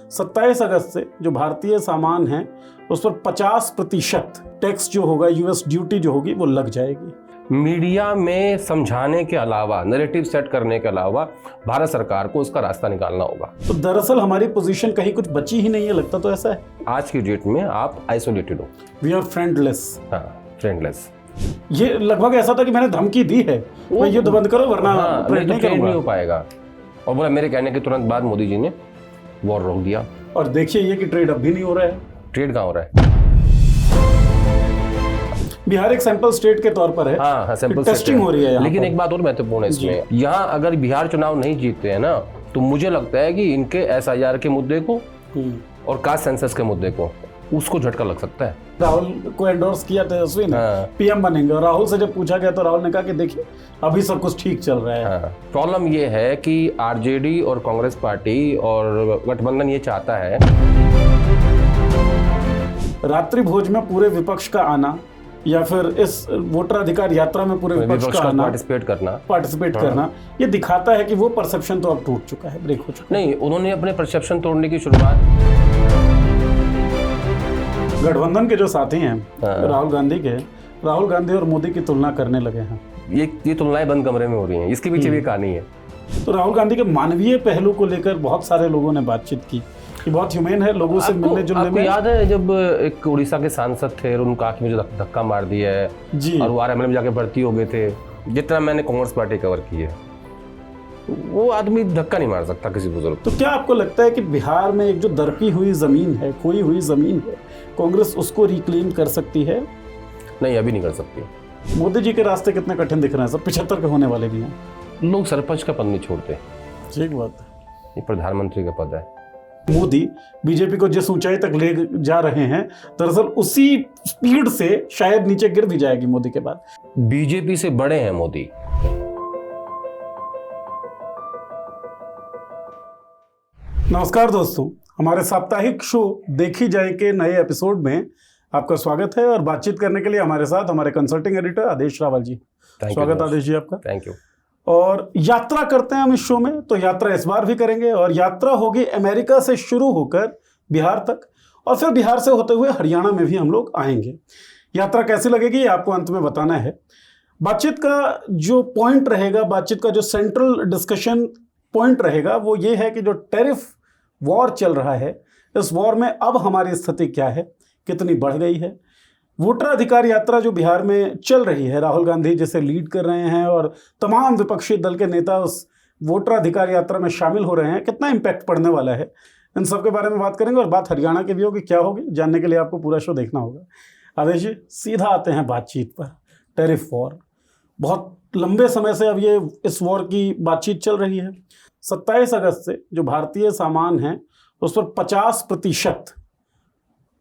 27 अगस्त से जो भारतीय सामान है उस पर 50% टैक्स जो होगा, यूएस ड्यूटी जो होगी वो लग जाएगी। मीडिया में समझाने के अलावा, नैरेटिव सेट करने के अलावा भारत सरकार को उसका रास्ता निकालना होगा। तो दरअसल हमारी पोजीशन कहीं कुछ बची ही नहीं है, लगता तो ऐसा है। आज की डेट में आप आइसोलेटेड हो। We are friendless. हाँ, फ्रेंडलेस। ये लगभग ऐसा था कि मैंने धमकी दी है, मैं युद्ध बंद करो वरना नहीं हो पाएगा। और बोला, मेरे कहने के तुरंत बाद मोदी जी ने वॉर रोक दिया। और देखिए ये कि ट्रेड अब भी नहीं हो रहा है। ट्रेड कहाँ हो रहा है? बिहार एक सैंपल स्टेट के तौर पर है। हाँ, सैंपल टेस्टिंग हो रही है। लेकिन एक बात और महत्वपूर्ण है इसमें, यहाँ अगर बिहार चुनाव नहीं जीतते हैं ना, तो मुझे लगता है कि इनके SIR के मुद्दे को और कास्ट सेंसस के मुद्दे को उसको झटका लग सकता है। राहुल को एंडोर्स किया तेजस्वी ने, PM बनेंगे, और राहुल से जब पूछा गया तो राहुल ने कहा कि देखिए अभी सब कुछ ठीक चल रहा है। प्रॉब्लम ये है कि RJD और कांग्रेस पार्टी और गठबंधन ये चाहता है रात्रि भोज में पूरे विपक्ष का आना या फिर इस वोटर अधिकार यात्रा में पूरे विपक्ष का आना, पार्टिसिपेट करना, ये दिखाता है कि वो परसेप्शन तो अब टूट चुका है, ब्रेक हो चुका है। नहीं, उन्होंने अपने परसेप्शन तोड़ने की शुरुआत, गठबंधन के जो साथी हैं राहुल गांधी और मोदी की तुलना करने लगे हैं। ये तुलनाएं बंद कमरे में हो रही हैं, इसके पीछे भी कहानी है। तो राहुल गांधी के मानवीय पहलू को लेकर बहुत सारे लोगों ने बातचीत की कि बहुत ह्यूमन है, लोगों से मिलने जुलने में। याद है जब एक उड़ीसा के सांसद थे और उनका आंख में जो धक्का मार दिया है जी, और वो RML में जाके भर्ती हो गए थे। जितना मैंने कांग्रेस पार्टी कवर की है, वो आदमी धक्का नहीं मार सकता किसी बुजुर्ग। तो क्या आपको लगता है कि बिहार में एक जो दरकी हुई जमीन है, खोई हुई जमीन है, कांग्रेस उसको रिक्लेम कर सकती है? नहीं, अभी नहीं कर सकती। मोदी जी के रास्ते कितने कठिन दिख रहे हैं, सब 75 के होने वाले भी हैं। लोग सरपंच का पद नहीं छोड़ते। ठीक बात है। ये प्रधानमंत्री का पद है। मोदी बीजेपी को जिस ऊंचाई तक ले जा रहे हैं, दरअसल उसी स्पीड से शायद नीचे गिर भी जाएगी मोदी के बाद। बीजेपी से बड़े हैं मोदी। नमस्कार दोस्तों, हमारे साप्ताहिक शो देखी जाए के नए एपिसोड में आपका स्वागत है। और बातचीत करने के लिए हमारे साथ हमारे कंसल्टिंग एडिटर आदेश रावल जी। स्वागत आदेश जी आपका। Thank you. और यात्रा करते हैं हम इस शो में, तो यात्रा इस बार भी करेंगे, और यात्रा होगी अमेरिका से शुरू होकर बिहार तक, और फिर बिहार से होते हुए हरियाणा में भी हम लोग आएंगे। यात्रा कैसी लगेगी ये आपको अंत में बताना है। बातचीत का जो पॉइंट रहेगा, बातचीत का जो सेंट्रल डिस्कशन पॉइंट रहेगा, वो ये है कि जो टैरिफ वॉर चल रहा है, इस वॉर में अब हमारी स्थिति क्या है, कितनी बढ़ गई है। वोटर अधिकार यात्रा जो बिहार में चल रही है, राहुल गांधी जिसे लीड कर रहे हैं और तमाम विपक्षी दल के नेता उस वोटर अधिकार यात्रा में शामिल हो रहे हैं, कितना इम्पैक्ट पड़ने वाला है, इन सब के बारे में बात करेंगे। और बात हरियाणा की भी होगी, क्या होगी, जानने के लिए आपको पूरा शो देखना होगा। आदेश जी, सीधा आते हैं बातचीत पर। टैरिफ वॉर बहुत लंबे समय से अब ये इस वॉर की बातचीत चल रही है। 27 अगस्त से जो भारतीय सामान है उस पर 50%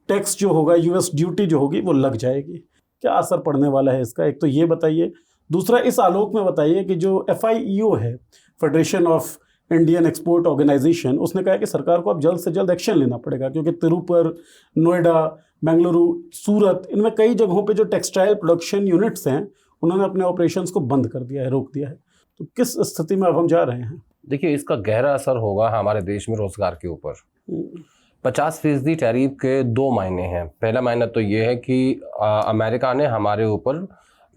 टैक्स जो होगा, यूएस ड्यूटी जो होगी वो लग जाएगी। क्या असर पड़ने वाला है इसका, एक तो ये बताइए। दूसरा, इस आलोक में बताइए कि जो FIEO है, Federation of Indian Export Organisation, उसने कहा कि सरकार को अब जल्द से जल्द एक्शन लेना पड़ेगा, क्योंकि तिरुपुर, नोएडा, बेंगलुरु, सूरत, इनमें कई जगहों पे जो टेक्सटाइल प्रोडक्शन यूनिट्स हैं उन्होंने अपने ऑपरेशंस को बंद कर दिया है, रोक दिया है। तो किस स्थिति में अब हम जा रहे हैं? देखिए, इसका गहरा असर होगा हमारे देश में रोजगार के ऊपर। 50% टैरिफ के दो मायने हैं। पहला मायना तो ये है कि अमेरिका ने हमारे ऊपर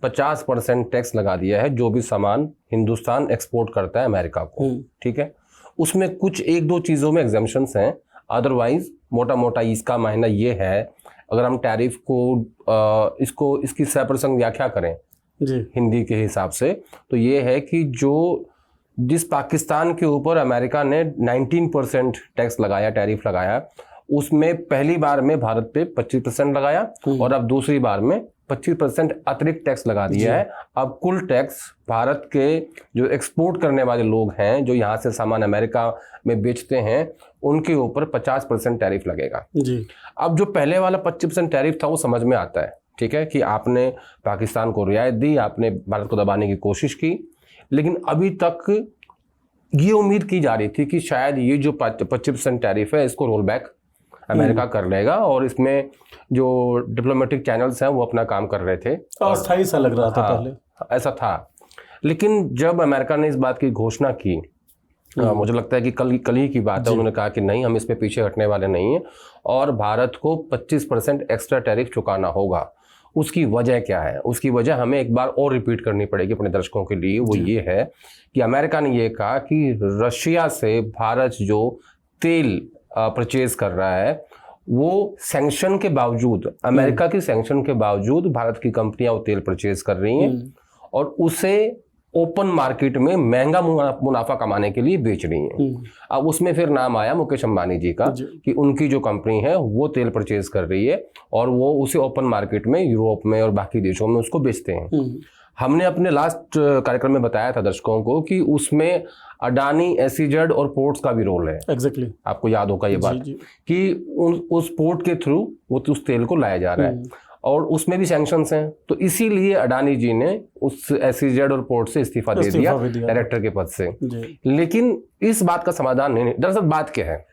50% टैक्स लगा दिया है जो भी सामान हिंदुस्तान एक्सपोर्ट करता है अमेरिका को। ठीक है, उसमें कुछ एक दो चीज़ों में एग्जेम्पशंस हैं, अदरवाइज मोटा मोटा इसका मायना ये है, अगर हम टैरिफ को इसकी सप्रसंग व्याख्या करें जी हिंदी के हिसाब से, तो ये है कि जिस पाकिस्तान के ऊपर अमेरिका ने 19% टैक्स लगाया, टैरिफ लगाया, उसमें पहली बार में भारत पे 25% लगाया और अब दूसरी बार में 25% अतिरिक्त टैक्स लगा दिया है। अब कुल टैक्स भारत के जो एक्सपोर्ट करने वाले लोग हैं, जो यहाँ से सामान अमेरिका में बेचते हैं, उनके ऊपर 50% टैरिफ लगेगा जी। अब जो पहले वाला 25% टैरिफ था वो समझ में आता है, ठीक है, कि आपने पाकिस्तान को रियायत दी, आपने भारत को दबाने की कोशिश की, लेकिन अभी तक ये उम्मीद की जा रही थी कि शायद ये जो 25% टैरिफ है इसको रोल बैक अमेरिका कर लेगा और इसमें जो डिप्लोमेटिक चैनल्स हैं वो अपना काम कर रहे थे। अस्थायी सा लग रहा था पहले, ऐसा था। लेकिन जब अमेरिका ने इस बात की घोषणा की मुझे लगता है कि कल ही की बात है, उन्होंने कहा कि नहीं, हम इस पे पीछे हटने वाले नहीं हैं और भारत को 25% एक्स्ट्रा टैरिफ चुकाना होगा। उसकी वजह क्या है? उसकी वजह हमें एक बार और रिपीट करनी पड़ेगी अपने दर्शकों के लिए। वो ये है कि अमेरिका ने ये कहा कि रशिया से भारत जो तेल परचेज कर रहा है वो सैंक्शन के बावजूद, अमेरिका की सैंक्शन के बावजूद भारत की कंपनियां वो तेल परचेज कर रही हैं और उसे ओपन मार्केट में महंगा मुनाफा कमाने के लिए बेच रही हैं। अब उसमें फिर नाम आया मुकेश अंबानी जी का कि उनकी जो कंपनी है वो तेल परचेज कर रही है और वो उसे ओपन मार्केट में यूरोप में और बाकी देशों में उसको बेचते हैं। हमने अपने लास्ट कार्यक्रम में बताया था दर्शकों को कि उसमें अडानी, एसीजेड और पोर्ट्स का भी रोल है। एग्जैक्टली आपको याद होगा ये बात कि उस पोर्ट के थ्रू वो उस तेल को लाया जा रहा है और उसमें भी सैंक्शंस हैं। तो इसीलिए अडानी जी ने उस एसीजेड और पोर्ट से इस्तीफा दे दिया डायरेक्टर के पद से। लेकिन इस बात का समाधान नहीं। दरअसल बात क्या है?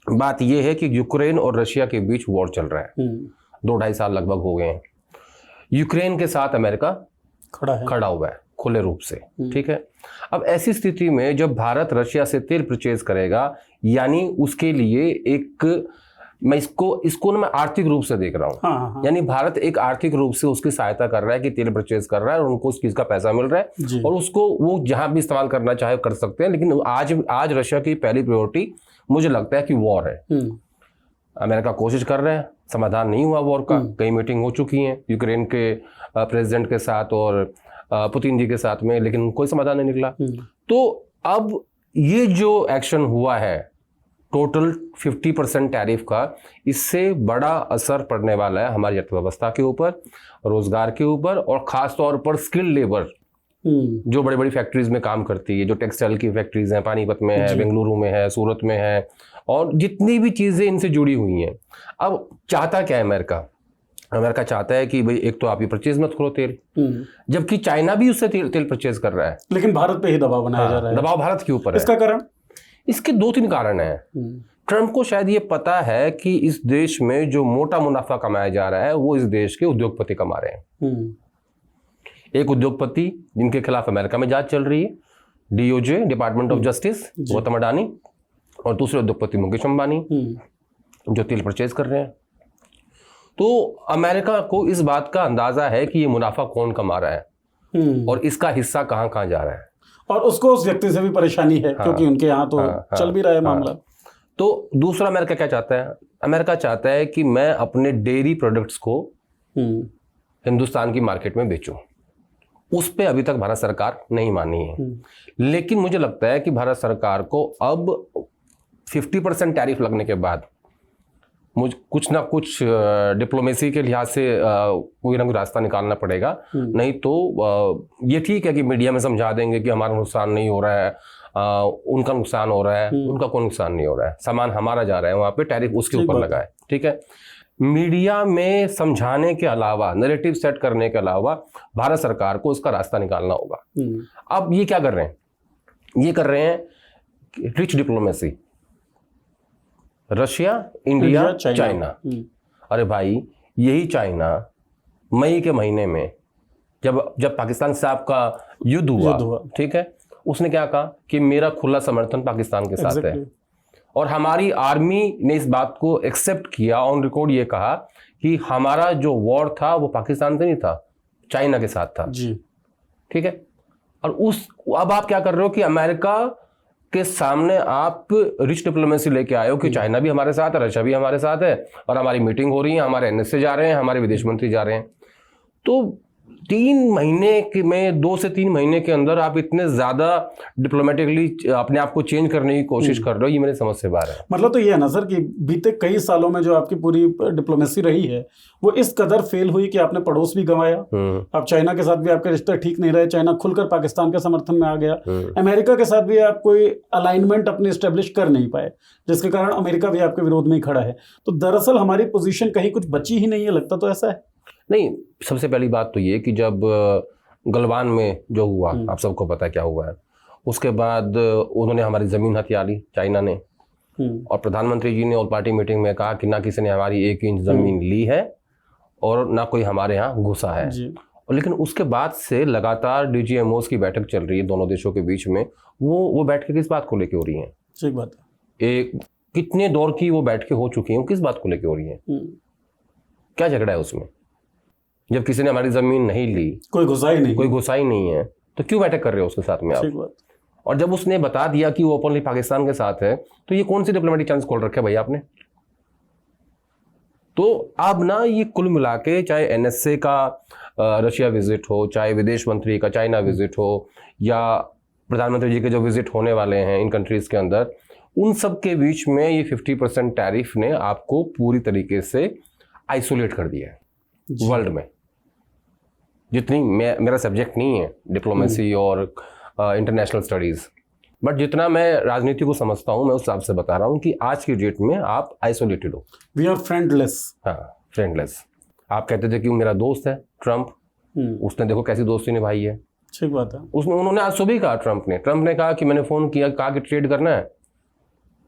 बात यह है कि यूक्रेन और रशिया के बीच वॉर चल रहा है, 2-2.5 साल लगभग हो गए हैं। यूक्रेन के साथ अमेरिका खड़ा हुआ है खुले रूप से, ठीक है। अब ऐसी स्थिति में जब भारत रशिया से तेल परचेज करेगा, यानी उसके लिए एक, मैं इसको ना मैं आर्थिक रूप से देख रहा हूँ। यानी भारत एक आर्थिक रूप से उसकी सहायता कर रहा है कि तेल परचेज कर रहा है और उनको उस चीज का पैसा मिल रहा है और उसको वो जहां भी इस्तेमाल करना चाहे कर सकते हैं। लेकिन आज रशिया की पहली प्रायोरिटी मुझे लगता है कि वॉर है। अमेरिका कोशिश कर रहा है, समाधान नहीं हुआ वॉर का। कई मीटिंग हो चुकी हैं यूक्रेन के प्रेसिडेंट के साथ और पुतिन जी के साथ में, लेकिन कोई समाधान नहीं निकला। तो अब ये जो एक्शन हुआ है टोटल 50% टैरिफ का, इससे बड़ा असर पड़ने वाला है हमारी अर्थव्यवस्था के ऊपर, रोजगार के ऊपर और खास तौर पर स्किल्ड लेबर जो बड़ी बड़ी फैक्ट्रीज में काम करती है, जो टेक्सटाइल की फैक्ट्रीज हैं, पानीपत में है, बेंगलुरु में है, सूरत में है और जितनी भी चीजें इनसे जुड़ी हुई हैं। अब चाहता क्या है अमेरिका? अमेरिका चाहता है कि भाई एक तो आप ये परचेज मत करो तेल, जबकि चाइना भी उससे तेल परचेज कर रहा है, लेकिन भारत पे ही दबाव बनाया जा रहा है। दबाव भारत के ऊपर है। इसका कारण? इसके 2-3 कारण हैं। ट्रंप को शायद ये पता है कि इस देश में जो मोटा मुनाफा कमाया जा रहा है वो इस देश के उद्योगपति कमा रहे हैं। एक उद्योगपति जिनके खिलाफ अमेरिका में जांच चल रही है, DOJ, department of justice, Gautam Adani, और दूसरे उद्योगपति मुकेश अंबानी जो तेल परचेज कर रहे हैं। तो अमेरिका को इस बात का अंदाजा है कि ये मुनाफा कौन कमा रहा है और इसका हिस्सा कहां कहां जा रहा है, और उसको उस व्यक्ति से भी परेशानी है क्योंकि उनके यहाँ तो चल भी रहा है मामला। तो दूसरा अमेरिका क्या चाहता है? अमेरिका चाहता है कि मैं अपने डेयरी प्रोडक्ट्स को हिंदुस्तान की मार्केट में बेचूं। उस पे अभी तक भारत सरकार नहीं मानी है, लेकिन मुझे लगता है कि भारत सरकार को अब 50% टैरिफ लगने के बाद मुझे कुछ ना कुछ डिप्लोमेसी के लिहाज से कोई ना कोई रास्ता निकालना पड़ेगा। नहीं तो ये ठीक है कि मीडिया में समझा देंगे कि हमारा नुकसान नहीं हो रहा है, उनका नुकसान हो रहा है। उनका कोई नुकसान नहीं हो रहा है, सामान हमारा जा रहा है, वहाँ पे टैरिफ उसके ऊपर लगा है, ठीक है। मीडिया में समझाने के अलावा, नैरेटिव सेट करने के अलावा भारत सरकार को इसका रास्ता निकालना होगा। अब ये क्या कर रहे हैं? ये कर रहे हैं rich diplomacy, Russia, India, China. अरे भाई, यही चाइना मई के महीने में जब पाकिस्तान से आपका युद्ध हुआ, ठीक है, उसने क्या कहा कि मेरा खुला समर्थन पाकिस्तान के साथ है और हमारी आर्मी ने इस बात को एक्सेप्ट किया, ऑन रिकॉर्ड ये कहा कि हमारा जो वॉर था वो पाकिस्तान से नहीं था, चाइना के साथ था जी, ठीक है। और अब आप क्या कर रहे हो कि अमेरिका के सामने आप रिच डिप्लोमेसी लेके आए हो कि चाइना भी हमारे साथ है, रशिया भी हमारे साथ है और हमारी मीटिंग हो रही है, हमारे एनएसए जा रहे हैं, हमारे विदेश मंत्री जा रहे हैं। तो 3 महीने में 2 से 3 महीने के अंदर आप इतने ज्यादा डिप्लोमेटिकली अपने आप को चेंज करने की कोशिश कर रहे हो, ये मेरे समझ से बाहर है। मतलब तो ये है ना सर कि बीते कई सालों में जो आपकी पूरी डिप्लोमेसी रही है वो इस कदर फेल हुई कि आपने पड़ोस भी गंवाया। अब चाइना के साथ भी आपके रिश्ते ठीक नहीं रहे, चाइना खुलकर पाकिस्तान के समर्थन में आ गया। अमेरिका के साथ भी आप कोई अलाइनमेंट अपने स्टेब्लिश कर नहीं पाए, जिसके कारण अमेरिका भी आपके विरोध में ही खड़ा है। तो दरअसल हमारी पोजीशन कहीं कुछ बची ही नहीं है, लगता तो ऐसा है। नहीं, सबसे पहली बात तो ये कि जब गलवान में जो हुआ, आप सबको पता है क्या हुआ है, उसके बाद उन्होंने हमारी ज़मीन हथिया ली चाइना ने, और प्रधानमंत्री जी ने ऑल पार्टी मीटिंग में कहा कि ना किसी ने हमारी 1 इंच ज़मीन ली है और ना कोई हमारे यहाँ घुसा है। और लेकिन उसके बाद से लगातार DGMOs की बैठक चल रही है दोनों देशों के बीच में। वो बैठकें किस बात को लेके हो रही हैं? ठीक बात है। एक कितने दौर की वो बैठकें हो चुकी हैं, किस बात को लेके हो रही हैं? क्या झगड़ा है उसमें? जब किसी ने हमारी जमीन नहीं ली, कोई घुसाई नहीं है, तो क्यों बैठक कर रहे हो उसके साथ में आप? ठीक बात। और जब उसने बता दिया कि वो ओपनली पाकिस्तान के साथ है, तो ये कौन सी डिप्लोमेटिक चांस खोल रखे भाई आपने? तो अब ना ये कुल मिला के, चाहे NSA का रशिया विजिट हो, चाहे विदेश मंत्री का चाइना विजिट हो, या प्रधानमंत्री जी के जो विजिट होने वाले हैं इन कंट्रीज के अंदर, उन सब के बीच में ये 50% टैरिफ ने आपको पूरी तरीके से आइसोलेट कर दिया है वर्ल्ड में। जितनी मेरा सब्जेक्ट नहीं है डिप्लोमेसी और इंटरनेशनल स्टडीज, बट जितना मैं राजनीति को समझता हूँ मैं उस हिसाब से बता रहा हूँ कि आज की डेट में आप आइसोलेटेड हो। We are friendless. हाँ, फ्रेंडलेस। आप कहते थे कि वो मेरा दोस्त है ट्रम्प, उसने देखो कैसी दोस्ती निभाई है। ठीक बात है। उन्होंने आज सुबह कहा, ट्रम्प ने कहा कि मैंने फोन किया, कहा कि ट्रेड करना है,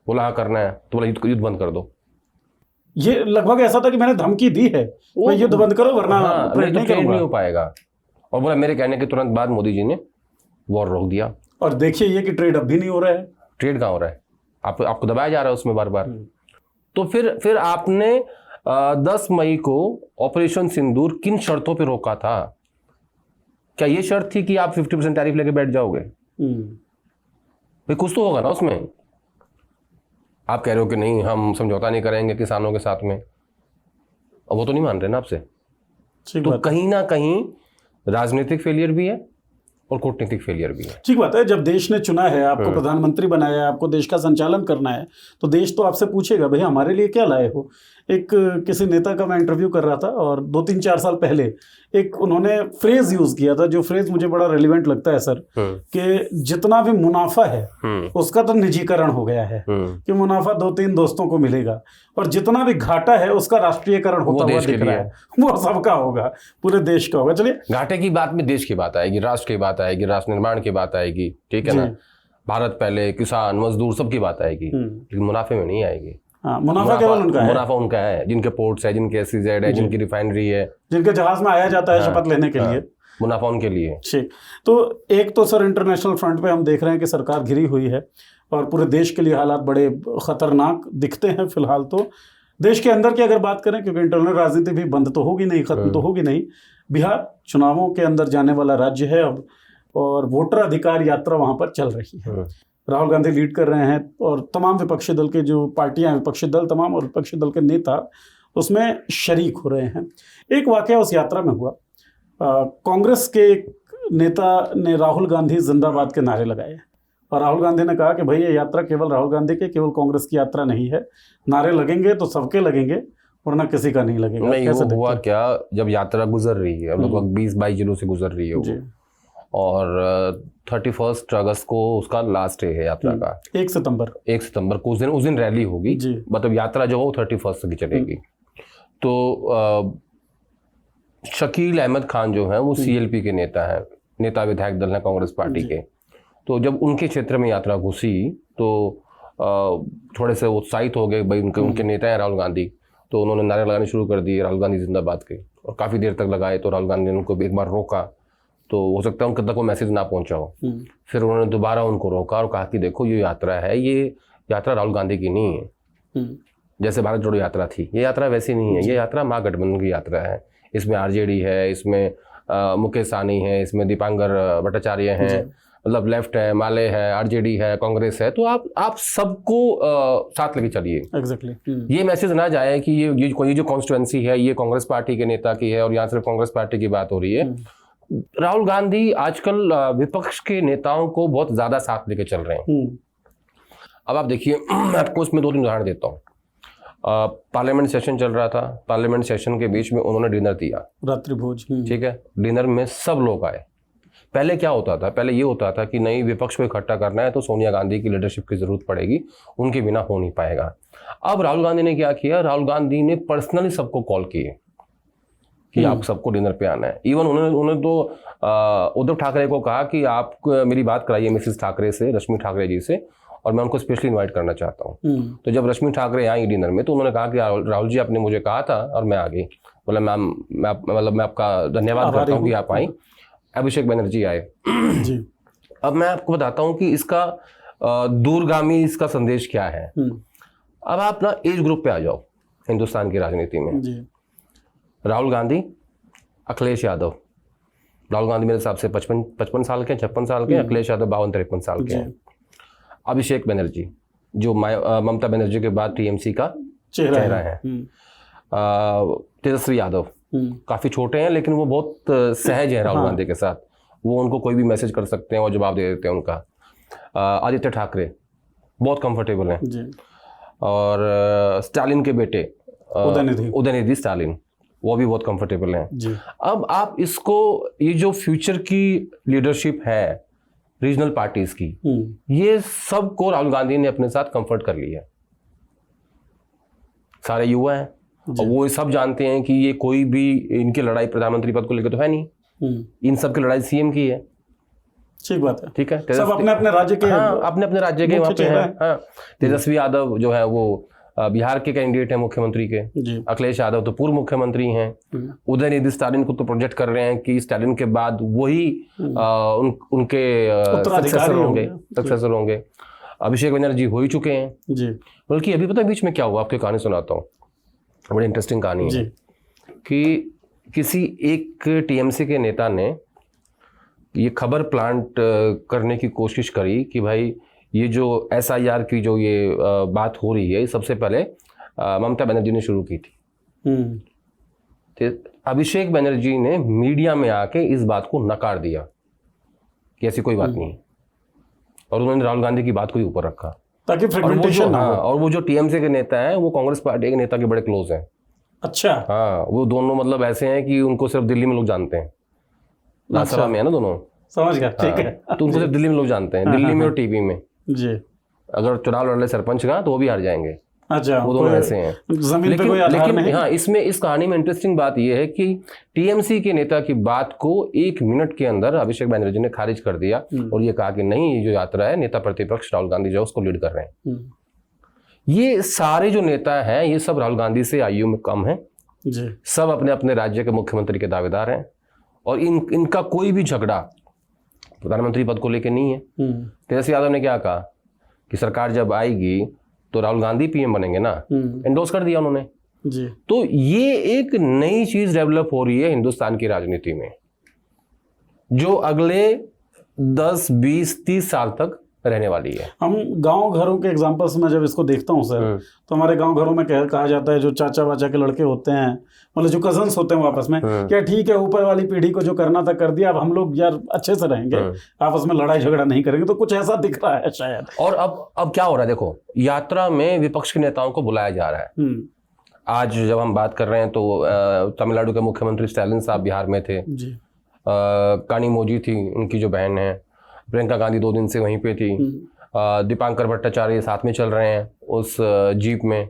बोला हाँ करना है, तो बोला युद्ध बंद कर दो। ये लगभग ऐसा था कि मैंने धमकी दी है भाई युद्ध बंद करो वरना ट्रेड नहीं हो पाएगा। और बोला मेरे कहने के तुरंत बाद मोदी जी ने वॉर रोक दिया। और देखिए ये कि ट्रेड अब भी नहीं हो रहा है। ट्रेड कहाँ हो रहा है? आपको दबाया जा रहा है उसमें बार बार। तो फिर आपने 10 मई को ऑपरेशन सिंदूर किन शर्तों पे रोका था? क्या ये शर्त थी कि आप 50% टैरिफ लेके बैठ जाओगे? भाई कुछ तो होगा ना उसमें। आप कह रहे हो कि नहीं हम समझौता नहीं करेंगे किसानों के साथ में, और वो तो नहीं मान रहे ना आपसे। तो कहीं ना कहीं राजनीतिक फेलियर भी है और कूटनीतिक फेलियर भी है। ठीक बात है। जब देश ने चुना है, आपको प्रधानमंत्री बनाया है, आपको देश का संचालन करना है, तो देश तो आपसे पूछेगा भाई हमारे लिए क्या लाए हो। एक किसी नेता का मैं इंटरव्यू कर रहा था और 2-3-4 साल पहले एक उन्होंने फ्रेज यूज किया था, जो फ्रेज मुझे बड़ा रेलिवेंट लगता है सर, कि जितना भी मुनाफा है उसका तो निजीकरण हो गया है, कि मुनाफा 2-3 दोस्तों को मिलेगा, और जितना भी घाटा है उसका राष्ट्रीयकरण होता हुआ दिख रहा है, वो सबका होगा, पूरे देश का होगा। चलिए, घाटे की बात में देश की बात आएगी, राष्ट्र की बात आएगी, राष्ट्र निर्माण की बात आएगी, ठीक है ना, भारत पहले, किसान, मजदूर, सबकी बात आएगी, लेकिन मुनाफे में नहीं आएगी। हाँ, मुनाफा केवल उनका है। मुनाफा उनका है जिनके पोर्ट्स है, जिनके SEZ है, जिनकी रिफाइनरी है, जिनके जहाज में आया जाता है शपथ लेने के लिए, मुनाफा उनके लिए। ठीक। तो एक तो सर इंटरनेशनल फ्रंट पे हम देख रहे हैं कि सरकार घिरी हुई है और पूरे देश के लिए हालात बड़े खतरनाक दिखते हैं फिलहाल। तो देश के अंदर की अगर बात करें, क्योंकि इंटरनल राजनीति भी बंद तो होगी नहीं, खत्म तो होगी नहीं, बिहार चुनावों के अंदर जाने वाला राज्य है अब, और वोटर अधिकार यात्रा वहां पर चल रही है। राहुल गांधी लीड कर रहे हैं और तमाम विपक्षी दल के जो पार्टियां हैं, विपक्षी दल तमाम, और विपक्षी दल के नेता उसमें शरीक हो रहे हैं। एक वाकया उस यात्रा में हुआ, कांग्रेस के एक नेता ने राहुल गांधी जिंदाबाद के नारे लगाए, और राहुल गांधी ने कहा कि भाई ये यात्रा केवल राहुल गांधी के, केवल कांग्रेस की यात्रा नहीं है, नारे लगेंगे तो सबके लगेंगे वरना किसी का नहीं लगेगा। नहीं, वो हुआ क्या, जब यात्रा गुजर रही है, लगभग 20-22 जिलों से गुजर रही है वो, और 31 अगस्त को उसका लास्ट डे है यात्रा का। 1 सितंबर को उस दिन रैली होगी, मतलब यात्रा जो है वो 31 की चलेगी। तो शकील अहमद खान जो है वो CLP के नेता हैं, नेता विधायक दल है कांग्रेस पार्टी के। तो जब उनके क्षेत्र में यात्रा घुसी तो थोड़े से उत्साहित हो गए, भाई उनके नेता हैं राहुल गांधी, तो उन्होंने नारे लगाने शुरू कर दिए राहुल गांधी जिंदाबाद के, और काफ़ी देर तक लगाए। तो राहुल गांधी ने उनको एक बार रोका, तो हो सकता है उनके तक वो मैसेज ना पहुंचा हो। फिर उन्होंने दोबारा उनको रोका और कहा कि देखो ये यात्रा है, ये यात्रा राहुल गांधी की नहीं है, जैसे भारत जोड़ो यात्रा थी, ये यात्रा वैसी नहीं है, ये यात्रा महागठबंधन की यात्रा है। इसमें RJD है, इसमें मुकेश सहनी है, इसमें दीपांकर भट्टाचार्य हैं, मतलब लेफ्ट है, माले है, RJD है, कांग्रेस है। तो आप सबको साथ लेके चलिए। एग्जैक्टली। ये मैसेज ना जाए कि ये जो कॉन्स्टिट्यूएंसी है ये कांग्रेस पार्टी के नेता की है और यहाँ सिर्फ कांग्रेस पार्टी की बात हो रही है। राहुल गांधी आजकल विपक्ष के नेताओं को बहुत ज्यादा साथ लेके चल रहे हैं। अब आप देखिए, मैं आपको इसमें 2-3 उदाहरण देता हूँ। पार्लियामेंट सेशन चल रहा था, पार्लियामेंट सेशन के बीच में उन्होंने डिनर दिया, रात्रि भोज, ठीक है। डिनर में सब लोग आए। पहले क्या होता था, पहले ये होता था कि नहीं विपक्ष को इकट्ठा करना है तो सोनिया गांधी की लीडरशिप की जरूरत पड़ेगी, उनके बिना हो नहीं पाएगा। अब राहुल गांधी ने क्या किया, राहुल गांधी ने पर्सनली सबको कॉल किए कि आप सबको डिनर पे आना है। इवन उन्होंने तो उद्धव ठाकरे को कहा कि आप मेरी बात कराइए मिसेस ठाकरे से, रश्मि ठाकरे जी से, और मैं उनको स्पेशली इनवाइट करना चाहता हूँ। तो जब रश्मि ठाकरे आई डिनर में तो उन्होंने कहा कि राहुल जी आपने मुझे कहा था और मैं आ गई। मतलब मैं आपका धन्यवाद करता हूँ कि आप आई, अभिषेक बनर्जी आए। जी। अब मैं आपको बताता हूँ कि इसका दूरगामी इसका संदेश क्या है। अब आप ना एज ग्रुप पे आ जाओ हिंदुस्तान की राजनीति में। जी। राहुल गांधी, अखिलेश यादव। राहुल गांधी मेरे हिसाब से 55 साल के, 56 साल के, अखिलेश यादव 52-53 साल के हैं। अभिषेक बनर्जी जो ममता बनर्जी के बाद टीएमसी का चेहरा है। तेजस्वी यादव काफी छोटे हैं लेकिन वो बहुत सहज है राहुल गांधी के साथ, वो उनको कोई भी मैसेज कर सकते हैं और जवाब दे देते हैं उनका। आदित्य ठाकरे बहुत कंफर्टेबल हैं जी। और स्टालिन के बेटे उदयनिधि स्टालिन, वो भी बहुत कंफर्टेबल हैं जी। अब आप इसको, ये जो फ्यूचर की लीडरशिप है रीजनल पार्टीज की, ये सबको राहुल गांधी ने अपने साथ कंफर्ट कर लिया है। सारे युवा हैं और वो सब जानते हैं कि ये कोई भी इनकी लड़ाई प्रधानमंत्री पद को लेकर तो है नहीं, इन सब की लड़ाई सीएम की है। ठीक बात है, ठीक है, सब अपने अपने राज्य के, हाँ, अपने अपने राज्य के वहाँ पे हैं। हाँ, तेजस्वी यादव जो है वो बिहार के कैंडिडेट हैं मुख्यमंत्री के। अखिलेश यादव तो पूर्व मुख्यमंत्री हैं। उदयनिधि स्टालिन को तो प्रोजेक्ट कर रहे हैं कि स्टालिन के बाद वही उनके सक्सेसर होंगे। अभिषेक बनर्जी हो ही चुके हैं जी। बल्कि अभी पता है बीच में क्या हुआ, आपकी कहानी सुनाता हूँ, बड़ी इंटरेस्टिंग कहानी है कि किसी एक टीएमसी के नेता ने ये खबर प्लांट करने की कोशिश करी कि भाई ये जो SIR की जो ये बात हो रही है, सबसे पहले ममता बनर्जी ने शुरू की थी। तो अभिषेक बनर्जी ने मीडिया में आके इस बात को नकार दिया कि ऐसी कोई बात नहीं, और उन्होंने राहुल गांधी की बात को ही ऊपर रखा ताकि फ्रेगमेंटेशन ना हो। और वो जो टीएमसी के नेता हैं वो कांग्रेस पार्टी के नेता के बड़े क्लोज हैं। अच्छा। हाँ, वो दोनों मतलब ऐसे हैं कि उनको सिर्फ दिल्ली में लोग जानते हैं। राज्यसभा में है ना दोनों, समझ गया। ठीक है, तो उनको सिर्फ दिल्ली में लोग जानते हैं, दिल्ली में और टीवी में जी। अगर चुनाव लड़ ले सरपंच का तो वो भी हार जाएंगे। अच्छा, वो दोनों ऐसे हैं। जमीन पे कोई आधार नहीं। हाँ, इसमें इस कहानी में इंटरेस्टिंग बात यह है कि टीएमसी के नेता की बात को 1 मिनट के अंदर अभिषेक बनर्जी ने खारिज कर दिया और ये कहा कि नहीं, ये जो यात्रा है नेता प्रतिपक्ष राहुल गांधी जो उसको लीड कर रहे हैं। ये सारे जो नेता हैं ये सब राहुल गांधी से आयु में कम है जी। सब अपने अपने राज्य के मुख्यमंत्री के दावेदार हैं और इनका कोई भी झगड़ा प्रधानमंत्री पद को लेकर नहीं है। तेजस्वी यादव ने क्या कहा कि सरकार जब आएगी तो राहुल गांधी पीएम बनेंगे ना, एंडोर्स कर दिया उन्होंने जी। तो ये एक नई चीज डेवलप हो रही है हिंदुस्तान की राजनीति में, जो अगले 10, 20, 30 साल तक रहने वाली है। हम गांव घरों के एग्जांपल्स में जब इसको देखता हूँ सर, तो हमारे गांव घरों में कहा जाता है जो चाचा वाचा के लड़के होते हैं, मतलब जो कजन्स होते हैं आपस में, क्या ठीक है ऊपर वाली पीढ़ी को जो करना था कर दिया, अब हम लोग यार अच्छे से रहेंगे, आपस में लड़ाई झगड़ा नहीं करेंगे, तो कुछ ऐसा दिख रहा है शायद। और अब क्या हो रहा है देखो, यात्रा में विपक्ष के नेताओं को बुलाया जा रहा है। आज जब हम बात कर रहे हैं तो तमिलनाडु के मुख्यमंत्री स्टालिन साहब बिहार में थे, कानिमोझी थी उनकी जो बहन है, प्रियंका गांधी 2 दिन से वहीं पे थी, दीपांकर भट्टाचार्य साथ में चल रहे हैं उस जीप में,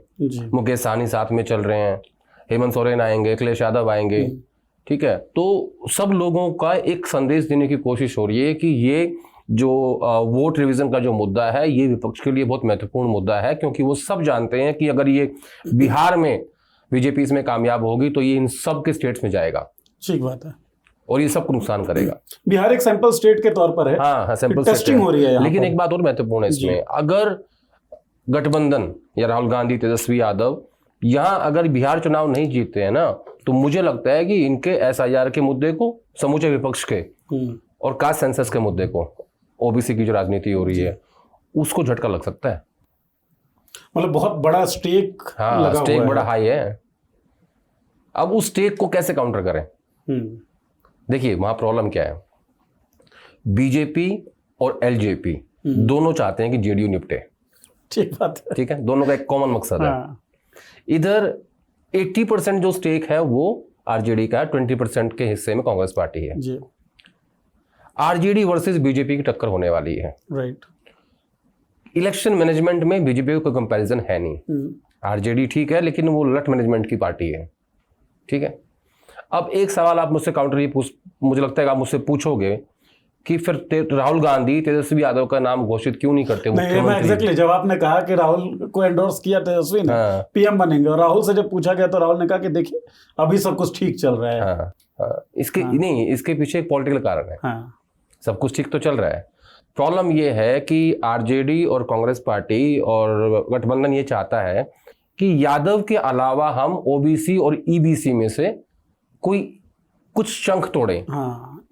मुकेश सहनी साथ में चल रहे हैं, हेमंत सोरेन आएंगे, अखिलेश यादव आएंगे, ठीक है। तो सब लोगों का एक संदेश देने की कोशिश हो रही है कि ये जो वोट रिवीजन का जो मुद्दा है ये विपक्ष के लिए बहुत महत्वपूर्ण मुद्दा है, क्योंकि वो सब जानते हैं कि अगर ये बिहार में बीजेपी इसमें कामयाब होगी तो ये इन सब के स्टेट्स में जाएगा। ठीक बात है, और ये सबको नुकसान करेगा। बिहार एक सैंपल स्टेट के तौर पर है। हाँ, सैंपल टेस्टिंग हो रही है। लेकिन एक बात और महत्वपूर्ण है इसमें, अगर गठबंधन या राहुल गांधी, तेजस्वी यादव यहाँ अगर बिहार चुनाव नहीं जीतते हैं ना, तो मुझे लगता है कि इनके SIR के मुद्दे को, समूचे विपक्ष के और कास्ट सेंसस के मुद्दे को, ओबीसी की जो राजनीति हो रही है उसको झटका लग सकता है। मतलब बहुत बड़ा स्टेक लगा स्टेक हुआ बड़ा हाई है। अब उस स्टेक को कैसे काउंटर करें? देखिए वहां प्रॉब्लम क्या है, बीजेपी और LJP दोनों चाहते हैं कि जेडीयू निपटे। ठीक बात है, ठीक है, दोनों का एक कॉमन मकसद है। इधर 80% जो स्टेक है वो आरजेडी का है, 20% के हिस्से में कांग्रेस पार्टी है जी। आरजेडी वर्सेस बीजेपी की टक्कर होने वाली है। राइट। इलेक्शन मैनेजमेंट में बीजेपी का कोई कंपैरिजन है नहीं। आरजेडी ठीक है लेकिन वो लट मैनेजमेंट की पार्टी है, ठीक है। अब एक सवाल आप मुझसे काउंटर ये मुझे लगता है कि आप मुझसे पूछोगे कि फिर राहुल गांधी तेजस्वी यादव का नाम घोषित क्यों नहीं करते नहीं, मैं एग्जैक्टली जब आपने कहा कि राहुल को एंडोर्स किया तेजस्वी ने पीएम बनेंगे, और राहुल से जब पूछा गया तो राहुल ने कहा कि देखिए अभी सब कुछ ठीक चल रहा है। इसके नहीं, इसके पीछे एक पॉलिटिकल कारण है। सब कुछ ठीक तो चल रहा है, प्रॉब्लम ये है कि आरजेडी और कांग्रेस पार्टी और गठबंधन ये चाहता है कि यादव के अलावा हम ओबीसी और ईबीसी में से कोई कुछ चंक तोड़े,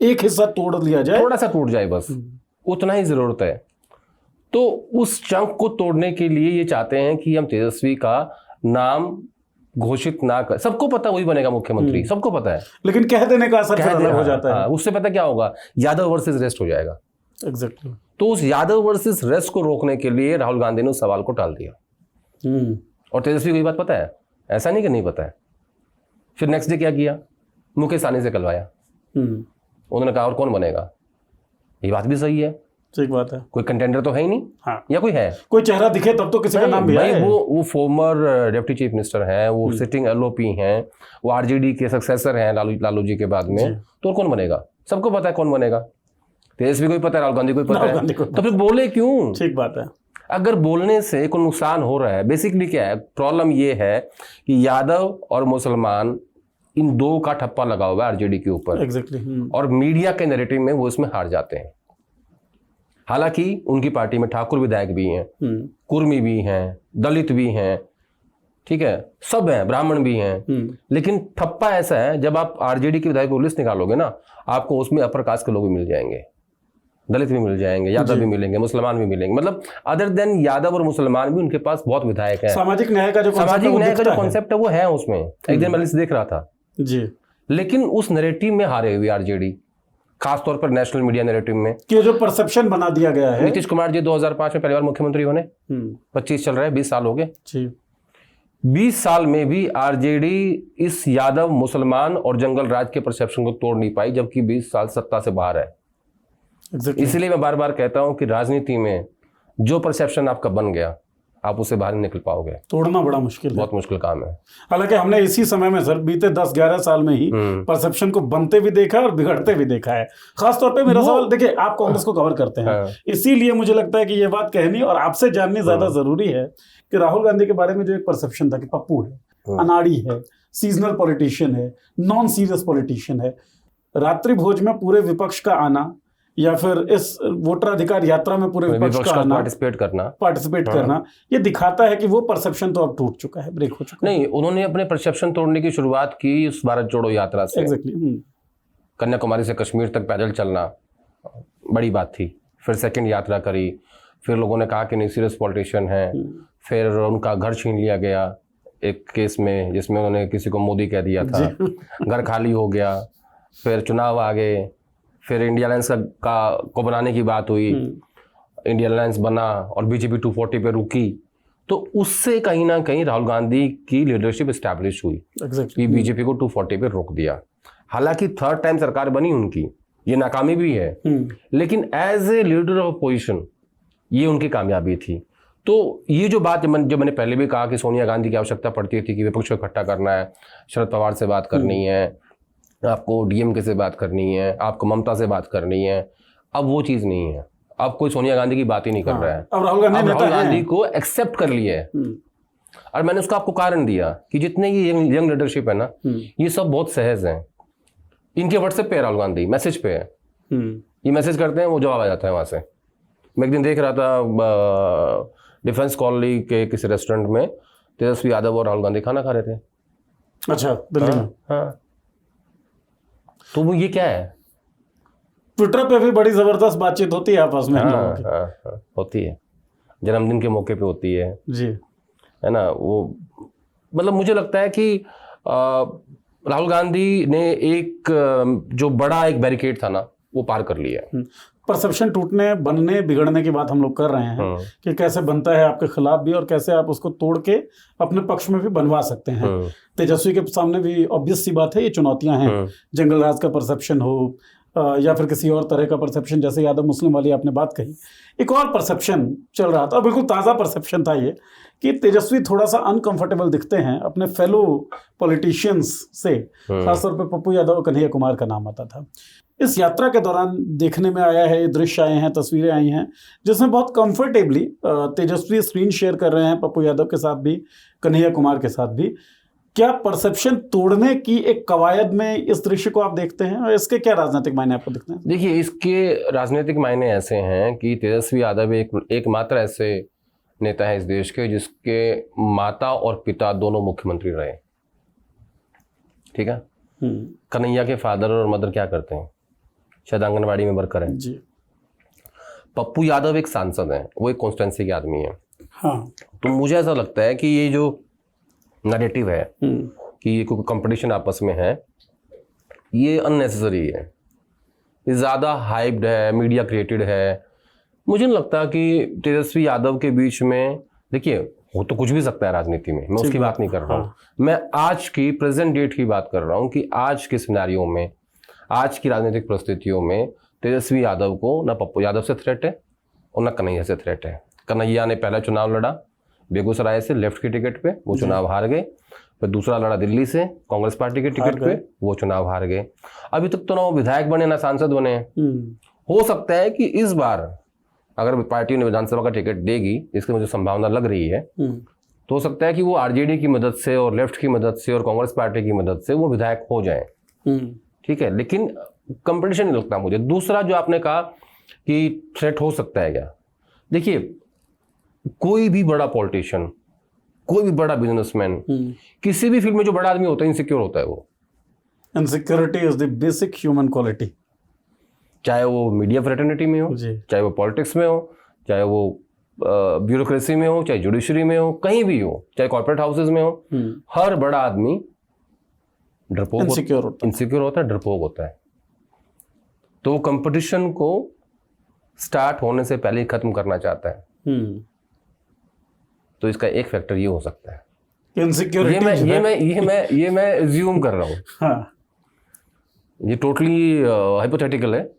एक हिस्सा तोड़ लिया जाए, थोड़ा सा टूट जाए, बस उतना ही जरूरत है। तो उस चंक को तोड़ने के लिए ये चाहते हैं कि हम तेजस्वी का नाम घोषित ना कर, सबको पता वही बनेगा मुख्यमंत्री, सबको पता है, लेकिन कह देने का असर अलग हो जाता है। उससे पता क्या होगा, यादव वर्सेस रेस्ट हो जाएगा। एग्जैक्टली। तो उस यादव वर्सेस रेस्ट को रोकने के लिए राहुल गांधी ने उस सवाल को टाल दिया। और तेजस्वी को ये बात पता है, ऐसा नहीं कि नहीं पता है। फिर नेक्स्ट डे क्या किया, मुकेश सहनी से कलवाया। उन्होंने कहा और कौन बनेगा, ये बात भी सही है, ठीक बात है, कोई कंटेंडर तो है ही नहीं। या कोई है, कोई चेहरा दिखे तब तो किसी का नाम भी आए। वो फॉर्मर डिप्टी चीफ मिनिस्टर हैं, वो सिटिंग एलओपी हैं, वो आरजेडी के सक्सेसर हैं लालू जी के बाद में, तो और कौन बनेगा, सबको पता है कौन बनेगा। तेजस्वी को भी पता है, राहुल गांधी को भी पता है, तो फिर बोले क्यों। ठीक बात है। अगर बोलने से कोई नुकसान हो रहा है, बेसिकली क्या है प्रॉब्लम, ये है कि यादव और मुसलमान इन दो का ठप्पा लगा हुआ है आरजेडी के ऊपर। एग्जैक्टली। और मीडिया के नैरेटिव में वो इसमें हार जाते हैं। हालांकि उनकी पार्टी में ठाकुर विधायक भी हैं, कुर्मी भी हैं, दलित भी हैं, ठीक है, सब हैं, ब्राह्मण भी हैं, लेकिन ठप्पा ऐसा है जब आप आरजेडी की विधायक को लिस्ट निकालोगे ना, आपको उसमें अपर कास्ट के लोग भी मिल जाएंगे, दलित भी मिल जाएंगे, यादव भी मिलेंगे, मुसलमान भी मिलेंगे, मतलब अदर देन यादव और मुसलमान भी उनके पास बहुत विधायक है। सामाजिक न्याय का जो कॉन्सेप्ट है वो है उसमें। एक दिन मैं लिस्ट देख रहा था जी, लेकिन उस नैरेटिव में हारे हुई आरजेडी, खासतौर पर नेशनल मीडिया नैरेटिव में, कि जो परसेप्शन बना दिया गया है। नीतीश कुमार जी 2005 में पहली बार मुख्यमंत्री होने, 25 चल रहा है, 20 साल हो गए। 20 साल में भी आरजेडी इस यादव मुसलमान और जंगल राज के परसेप्शन को तोड़ नहीं पाई, जबकि 20 साल सत्ता से बाहर है। इसलिए मैं बार बार कहता हूं कि राजनीति में जो परसेप्शन आपका बन गया, आप उससे बाहर नहीं निकल पाओगे, तोड़ना बड़ा मुश्किल है, बहुत मुश्किल काम है। हालांकि हमने इसी समय में सर बीते 10-11 साल में ही परसेप्शन को बनते भी देखा है और बिगड़ते भी देखा है। खासतौर पे मेरा सवाल, देखिए आप कांग्रेस को कवर करते हैं, इसीलिए मुझे लगता है कि ये बात कहनी और आपसे जाननी ज्यादा जरूरी है कि राहुल गांधी के बारे में जो एक परसेप्शन था कि पप्पू है, अनाड़ी है, सीजनल पॉलिटिशियन है, नॉन सीरियस पॉलिटिशियन है, रात्रि भोज में पूरे विपक्ष का आना या फिर इस वोटर अधिकार यात्रा में पूरे विपक्ष का आना, पार्टिसिपेट करना, ये दिखाता है कि वो परसेप्शन तो अब टूट चुका है, ब्रेक हो चुका है। नहीं, उन्होंने अपने परसेप्शन तोड़ने की शुरुआत की उस भारत जोड़ो यात्रा से। एग्जैक्टली। कन्याकुमारी से कश्मीर तक पैदल चलना बड़ी बात थी। फिर सेकंड यात्रा करी, फिर लोगों ने कहा कि नहीं सीरियस पॉलिटिशियन है, फिर उनका घर छीन लिया गया एक केस में जिसमें उन्होंने किसी को मोदी कह दिया था, घर खाली हो गया, फिर चुनाव आ गए, फिर इंडिया अलायंस को बनाने की बात हुई, इंडिया अलायंस बना और बीजेपी 240 पे रुकी, तो उससे कहीं ना कहीं राहुल गांधी की लीडरशिप एस्टैब्लिश हुई कि बीजेपी को 240 पे रोक दिया। हालांकि थर्ड टाइम सरकार बनी उनकी, ये नाकामी भी है, लेकिन as a leader of opposition ये उनकी कामयाबी थी। तो ये जो बात जो मैंने पहले भी कहा कि सोनिया गांधी की आवश्यकता पड़ती थी कि विपक्ष को इकट्ठा करना है, शरद पवार से बात करनी है, आपको डीएमके से बात करनी है, आपको ममता से बात करनी है, अब वो चीज़ नहीं है। अब कोई सोनिया गांधी की बात ही नहीं कर रहा है। अब राहुल गांधी को एक्सेप्ट कर लिया है। और मैंने उसका आपको कारण दिया कि जितने ये यंग लीडरशिप है ना, ये सब बहुत सहज हैं। इनके व्हाट्सएप पे है राहुल गांधी, मैसेज पे है, ये मैसेज करते हैं, वो जवाब आ जाता है वहाँ से। मैं एक दिन देख रहा था डिफेंस कॉलोनी के किसी रेस्टोरेंट में तेजस्वी यादव और राहुल गांधी खाना खा रहे थे। अच्छा, दिल्ली में? हाँ। तो वो ये क्या है, ट्विटर पे भी बड़ी जबरदस्त बातचीत होती है आपस में। हाँ, होती है, जन्मदिन के मौके पे होती है जी, है ना। वो मतलब मुझे लगता है कि राहुल गांधी ने एक जो बड़ा एक बैरिकेड था ना, वो पार कर लिया है। परसेप्शन टूटने, बनने, बिगड़ने की बात हम लोग कर रहे हैं कि कैसे बनता है आपके खिलाफ भी और कैसे आप उसको तोड़ के अपने पक्ष में भी बनवा सकते हैं। तेजस्वी के सामने भी ऑब्वियस सी बात है, ये चुनौतियां हैं। जंगल राज का परसेप्शन हो, या फिर किसी और तरह का परसेप्शन, जैसे यादव मुस्लिम वाली आपने बात कही, एक और परसेप्शन चल रहा था, बिल्कुल ताज़ा परसेप्शन था ये, कि तेजस्वी थोड़ा सा अनकंफर्टेबल दिखते हैं अपने फेलो पॉलिटिशियंस से, खासतौर पे पप्पू यादव और कन्हैया कुमार का नाम आता था। इस यात्रा के दौरान देखने में आया है, दृश्य आए हैं, तस्वीरें आई हैं, जिसमें बहुत कंफर्टेबली तेजस्वी स्क्रीन शेयर कर रहे हैं पप्पू यादव के साथ भी, कन्हैया कुमार के साथ भी। क्या परसेप्शन तोड़ने की एक कवायद में इस दृश्य को आप देखते हैं, और इसके क्या राजनीतिक मायने आपको दिखते हैं? देखिए, इसके राजनीतिक मायने ऐसे हैं कि तेजस्वी यादव एकमात्र ऐसे नेता है इस देश के जिसके माता और पिता दोनों मुख्यमंत्री रहे। ठीक है। कन्हैया के फादर और मदर क्या करते हैं? शायद आंगनबाड़ी में वर्कर हैं जी। पप्पू यादव एक सांसद हैं, वो एक कॉन्स्टिट्यूंसी के आदमी है। हाँ। तो मुझे ऐसा लगता है कि ये जो नैरेटिव है कि ये कोई कंपटीशन आपस में है, ये अननेसेसरी है, ये ज़्यादा हाइप्ड है, मीडिया क्रिएटेड है। मुझे नहीं लगता कि तेजस्वी यादव के बीच में, देखिए वो तो कुछ भी सकता है राजनीति में, मैं उसकी बात नहीं कर रहा हूँ। मैं आज की प्रेजेंट डेट की बात कर रहा हूँ कि आज के सिनेरियो में, आज की राजनीतिक परिस्थितियों में तेजस्वी यादव को ना पप्पू यादव से थ्रेट है और ना कन्हैया से थ्रेट है। कन्हैया ने पहला चुनाव लड़ा बेगूसराय से लेफ्ट की टिकट पे, वो चुनाव हार गए। फिर दूसरा लड़ा दिल्ली से कांग्रेस पार्टी के टिकट पे, वो चुनाव हार गए। अभी तक तो ना वो विधायक बने ना सांसद बने। हो सकता है कि इस बार अगर पार्टी ने विधानसभा का टिकट देगी, इसकी मुझे संभावना लग रही है, तो हो सकता है कि वो आरजेडी की मदद से और लेफ्ट की मदद से और कांग्रेस पार्टी की मदद से वो विधायक हो जाए। ठीक है, लेकिन कंपटीशन नहीं लगता मुझे। दूसरा जो आपने कहा कि थ्रेट हो सकता है क्या, देखिए कोई भी बड़ा पॉलिटिशियन, कोई भी बड़ा बिजनेसमैन, किसी भी फील्ड में जो बड़ा आदमी होता है इनसिक्योर होता है। वो insecurity is the basic human quality, चाहे वो मीडिया फ्रेटर्निटी में हो, चाहे वो पॉलिटिक्स में हो, चाहे वो ब्यूरोक्रेसी में हो, चाहे जुडिशरी में हो, कहीं भी हो, चाहे कॉर्पोरेट हाउसेज में हो, हर बड़ा आदमी डरपोक इनसिक्योर होता है, डरपोक होता है। तो कंपटीशन को स्टार्ट होने से पहले ही खत्म करना चाहता है। तो इसका एक फैक्टर ये हो सकता है, इनसिक्योरिटी। ये मैं एज्यूम कर रहा हूँ। हाँ। ये टोटली हाइपोथेटिकल है,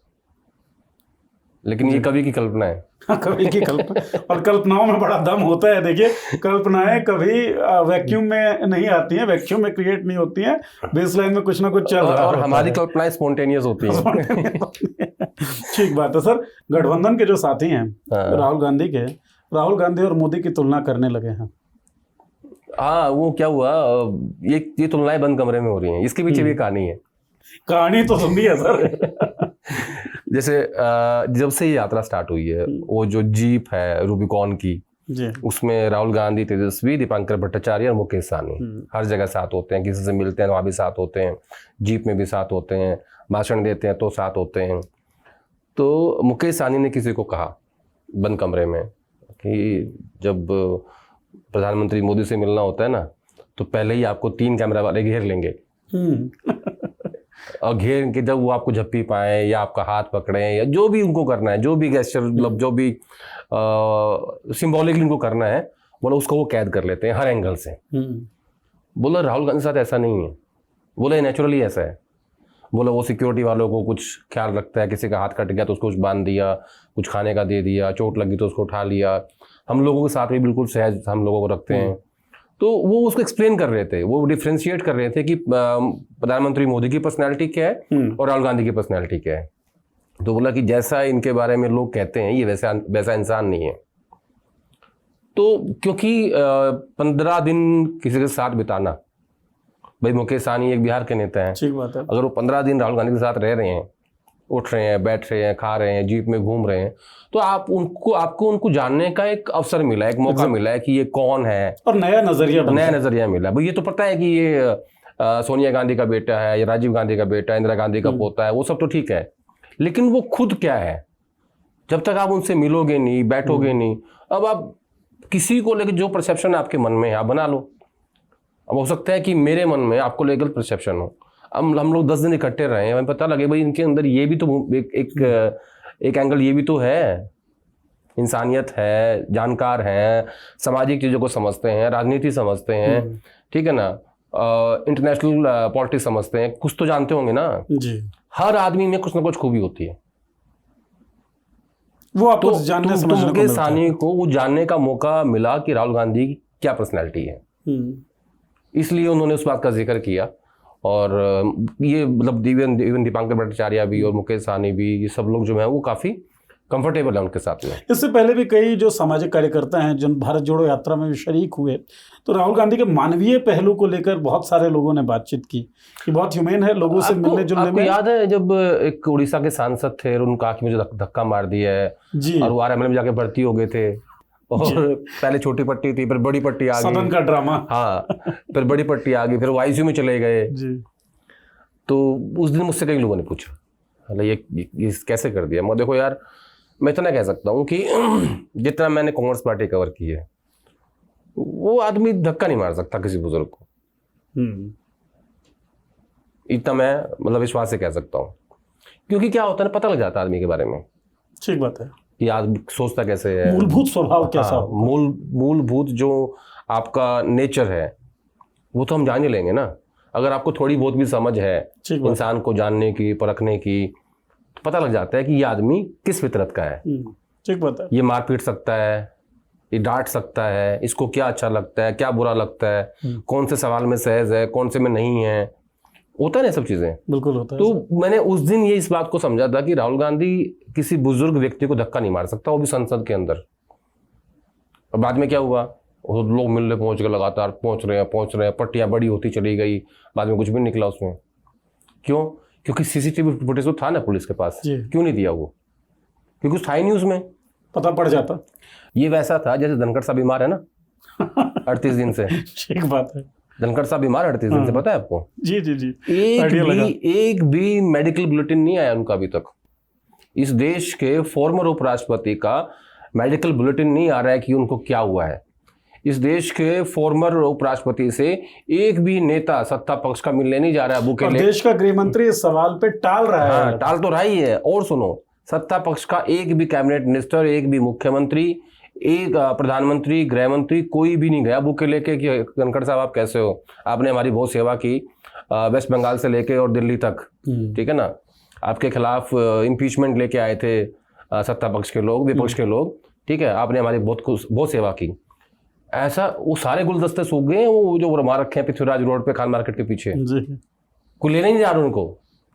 लेकिन ये कवि की कल्पना है। हाँ, कवि की कल्पना। और कल्पनाओं में बड़ा दम होता है। देखिए, कल्पनाएं कभी वैक्यूम में नहीं आती हैं, वैक्यूम में क्रिएट नहीं होती हैं, बेसलाइन में कुछ ना कुछ चल रहा है। और हमारी कल्पनाएं स्पॉन्टेनियस होती हैं। ठीक बात है सर। गठबंधन के जो साथी हैं राहुल गांधी और मोदी की तुलना करने लगे हैं। हाँ, वो क्या हुआ, ये तुलनाएं बंद कमरे में हो रही हैं। इसके पीछे भी कहानी है। कहानी तो सुन है सर। जैसे जब से ये यात्रा स्टार्ट हुई है, वो जो जीप है रूबिकॉन की, उसमें राहुल गांधी, तेजस्वी, दीपांकर भट्टाचार्य और मुकेश सहनी हर जगह साथ होते हैं। किसी से मिलते हैं वहाँ भी साथ होते हैं, जीप में भी साथ होते हैं, भाषण देते हैं तो साथ होते हैं। तो मुकेश सहनी ने किसी को कहा बंद कमरे में कि जब प्रधानमंत्री मोदी से मिलना होता है ना, तो पहले ही आपको 3 कैमरा वाले घेर लेंगे। और घेर के जब वो आपको झप्पी पाए या आपका हाथ पकड़े या जो भी उनको करना है, जो भी गेस्चर, मतलब जो भी सिंबॉलिकली उनको करना है, बोला उसको वो कैद कर लेते हैं हर एंगल से। बोला राहुल गांधी के साथ ऐसा नहीं है, बोला नेचुरली ऐसा है। बोला वो सिक्योरिटी वालों को कुछ ख्याल रखता है, किसी का हाथ कट गया तो उसको कुछ बांध दिया, कुछ खाने का दे दिया, चोट लगी तो उसको उठा लिया। हम लोगों के साथ भी बिल्कुल सहज हम लोगों को रखते हैं। तो वो उसको एक्सप्लेन कर रहे थे, वो डिफ्रेंशिएट कर रहे थे कि प्रधानमंत्री मोदी की पर्सनैलिटी क्या है और राहुल गांधी की पर्सनैलिटी क्या है। तो बोला कि जैसा इनके बारे में लोग कहते हैं ये वैसा इंसान नहीं है। तो क्योंकि 15 दिन किसी के साथ बिताना, भाई मुकेश सहनी एक बिहार के नेता हैं, ठीक बात है। अगर वो 15 दिन राहुल गांधी के साथ रह रहे हैं, उठ रहे हैं, बैठ रहे हैं, खा रहे हैं, जीप में घूम रहे हैं, तो आपको उनको जानने का एक अवसर मिला, एक मौका मिला है कि ये कौन है, और नया नजरिया मिला। भाई ये तो पता है कि ये सोनिया गांधी का बेटा है, या राजीव गांधी का बेटा है, इंदिरा गांधी का पोता है, वो सब तो ठीक है, लेकिन वो खुद क्या है, जब तक आप उनसे मिलोगे नहीं, बैठोगे नहीं। अब आप किसी को लेकर जो परसेप्शन आपके मन में है आप बना लो। अब हो सकता है कि मेरे मन में आपको लेकर परसेप्शन हो, अब हम लोग 10 दिन इकट्ठे रहे हैं, हमें पता लगे भाई इनके अंदर ये भी तो एक एंगल ये भी तो है, इंसानियत है, जानकार हैं, सामाजिक चीज़ों को समझते हैं, राजनीति समझते हैं, ठीक है ना। इंटरनेशनल पॉलिटिक्स समझते हैं, कुछ तो जानते होंगे ना। जी, हर आदमी में कुछ ना कुछ खूबी होती है। वो आपको तो जानने समझने को मुकेश मिलता है। सहनी को वो जानने का मौका मिला कि राहुल गांधी की क्या पर्सनैलिटी है, इसलिए उन्होंने उस बात का जिक्र किया। और ये मतलब इवन दीपांकर भट्टाचार्य भी और मुकेश सहनी भी, ये सब लोग जो है वो काफ़ी कंफर्टेबल है उनके साथ में। इससे पहले भी कई जो सामाजिक कार्यकर्ता हैं जिन भारत जोड़ो यात्रा में भी शरीक हुए, तो राहुल गांधी के मानवीय पहलू को लेकर बहुत सारे लोगों ने बातचीत की कि बहुत ह्यूमेन है, लोगों से मिलने जुलने आपको में। याद है जब एक उड़ीसा के सांसद थे और उन्होंने कहा कि मुझे धक्का मार दिया है, जी, और वो आरएमएल में जाके भर्ती हो गए थे, और पहले छोटी पट्टी थी फिर बड़ी पट्टी आ सदन गई। का ड्रामा। हाँ, फिर बड़ी पट्टी आ गई, फिर वो आईसीयू में चले गए। जी, तो उस दिन मुझसे कई लोगों ने पूछा, मतलब ये कैसे कर दिया। मैं देखो यार, मैं इतना कह सकता हूँ कि जितना मैंने कांग्रेस पार्टी कवर की है, वो आदमी धक्का नहीं मार सकता किसी बुजुर्ग को, इतना मैं मतलब विश्वास से कह सकता हूँ। क्योंकि क्या होता है ना, पता लग जाता है आदमी के बारे में ठीक बात है। कि आदमी सोचता कैसे है, मूलभूत स्वभाव कैसा हाँ, हो। मूलभूत जो आपका नेचर है वो तो हम जान ही लेंगे ना। अगर आपको थोड़ी बहुत भी समझ है ठीक बात। इंसान को जानने की, परखने की, तो पता लग जाता है कि ये आदमी किस फितरत का है। ठीक बात है। ये मार पीट सकता है, ये डांट सकता है, इसको क्या अच्छा लगता है, क्या बुरा लगता है, कौन से सवाल में सहज है, कौन से में नहीं है, होता है ना सब चीजें। बिल्कुल होता है। तो मैंने उस दिन ये इस बात को समझा था कि राहुल गांधी किसी बुजुर्ग व्यक्ति को धक्का नहीं मार सकता, वो भी संसद के अंदर। और बाद में क्या हुआ, वो लोग मिलने पहुंच गए, लगातार पहुंच रहे हैं, पट्टियां बड़ी होती चली गई, बाद में कुछ भी निकला उसमें। क्यों? क्योंकि सीसीटीवी फुटेज तो था ना पुलिस के पास, क्यों नहीं दिया वो? क्योंकि कुछ था ही नहीं उसमें, पता पड़ जाता। ये वैसा था जैसे धनखड़ साहब बीमार है ना 38 दिन से। ठीक बात है। धनखड़ साहब बीमार 38 दिन से, पता है आपको? जी जी जी। एक भी मेडिकल बुलेटिन नहीं आया उनका अभी तक। इस देश के फॉर्मर उपराष्ट्रपति का मेडिकल बुलेटिन नहीं आ रहा है कि उनको क्या हुआ है। इस देश के फॉर्मर उपराष्ट्रपति से एक भी नेता सत्ता पक्ष का मिलने नहीं जा रहा है। और देश का गृह मंत्री इस सवाल पे टाल रहा है। हाँ, टाल तो रहा ही है। और सुनो, सत्ता पक्ष का एक भी कैबिनेट मिनिस्टर, एक भी मुख्यमंत्री, एक प्रधानमंत्री, गृह मंत्री, कोई भी नहीं गया बुके लेके कि धनखड़ साहब आप कैसे हो, आपने हमारी बहुत सेवा की वेस्ट बंगाल से लेके और दिल्ली तक, ठीक है ना, आपके खिलाफ इम्पीचमेंट लेके आए थे सत्ता पक्ष के लोग, विपक्ष के लोग, ठीक है, आपने हमारी बहुत सेवा की। ऐसा वो सारे गुलदस्ते सूख गए, वो जो मार रखे हैं पृथ्वीराज रोड पे खान मार्केट के पीछे, कोई लेने नहीं जा रहा उनको।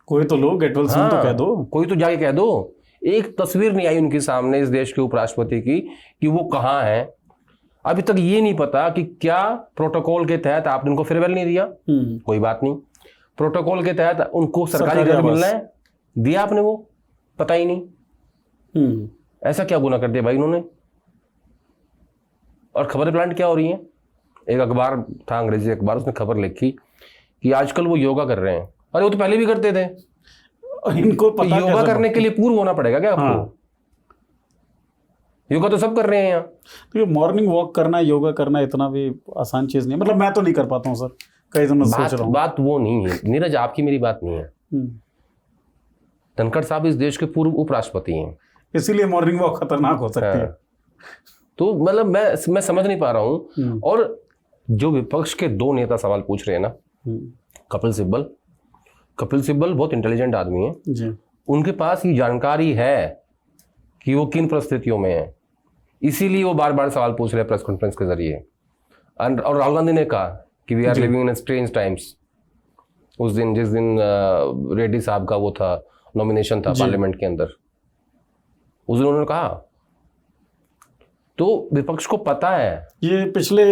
कोई तो लोग गेटवेल सिंह तो कह दो, कोई तो जाके कह दो। एक तस्वीर नहीं आई उनके सामने इस देश के उपराष्ट्रपति की कि वो कहाँ है। अभी तक ये नहीं पता कि क्या प्रोटोकॉल के तहत आपने उनको फेयरवेल नहीं दिया, कोई बात नहीं, प्रोटोकॉल के तहत उनको सरकारी घर मिलना है, दिया आपने, वो पता ही नहीं। ऐसा क्या गुनाह कर दिया भाई उन्होंने। और खबर प्लांट क्या हो रही है, एक अखबार था अंग्रेजी अखबार, उसने खबर लिखी कि आजकल वो योगा कर रहे हैं। अरे वो तो पहले भी करते थे, इनको पता तो योगा करने के लिए पूर्व होना पड़ेगा क्या आपको? हाँ। योगा तो सब कर रहे हैं यहाँ। तो मॉर्निंग वॉक करना, योगा करना इतना भी आसान चीज नहीं, मतलब मैं तो नहीं कर पाता हूँ सर, कई दिनों से सोच रहा हूँ। बात वो नहीं है नीरज, आपकी मेरी बात नहीं है। धनखड़ साहब इस देश के पूर्व उपराष्ट्रपति हैं, इसीलिए मॉर्निंग वॉक खतरनाक हो सकती है। तो मतलब मैं समझ नहीं पा रहा हूँ। और जो विपक्ष के दो नेता सवाल पूछ रहे हैं ना, कपिल सिब्बल बहुत इंटेलिजेंट आदमी है जी। उनके पास ये जानकारी है कि वो किन परिस्थितियों में है, इसीलिए वो बार बार सवाल पूछ रहे हैं प्रेस कॉन्फ्रेंस के जरिए। और राहुल गांधी ने कहा कि we are living in strange times. उस दिन जिस दिन रेड्डी साहब का वो था नॉमिनेशन था पार्लियामेंट के अंदर, उस दिन उन्होंने कहा। तो विपक्ष को पता है, ये पिछले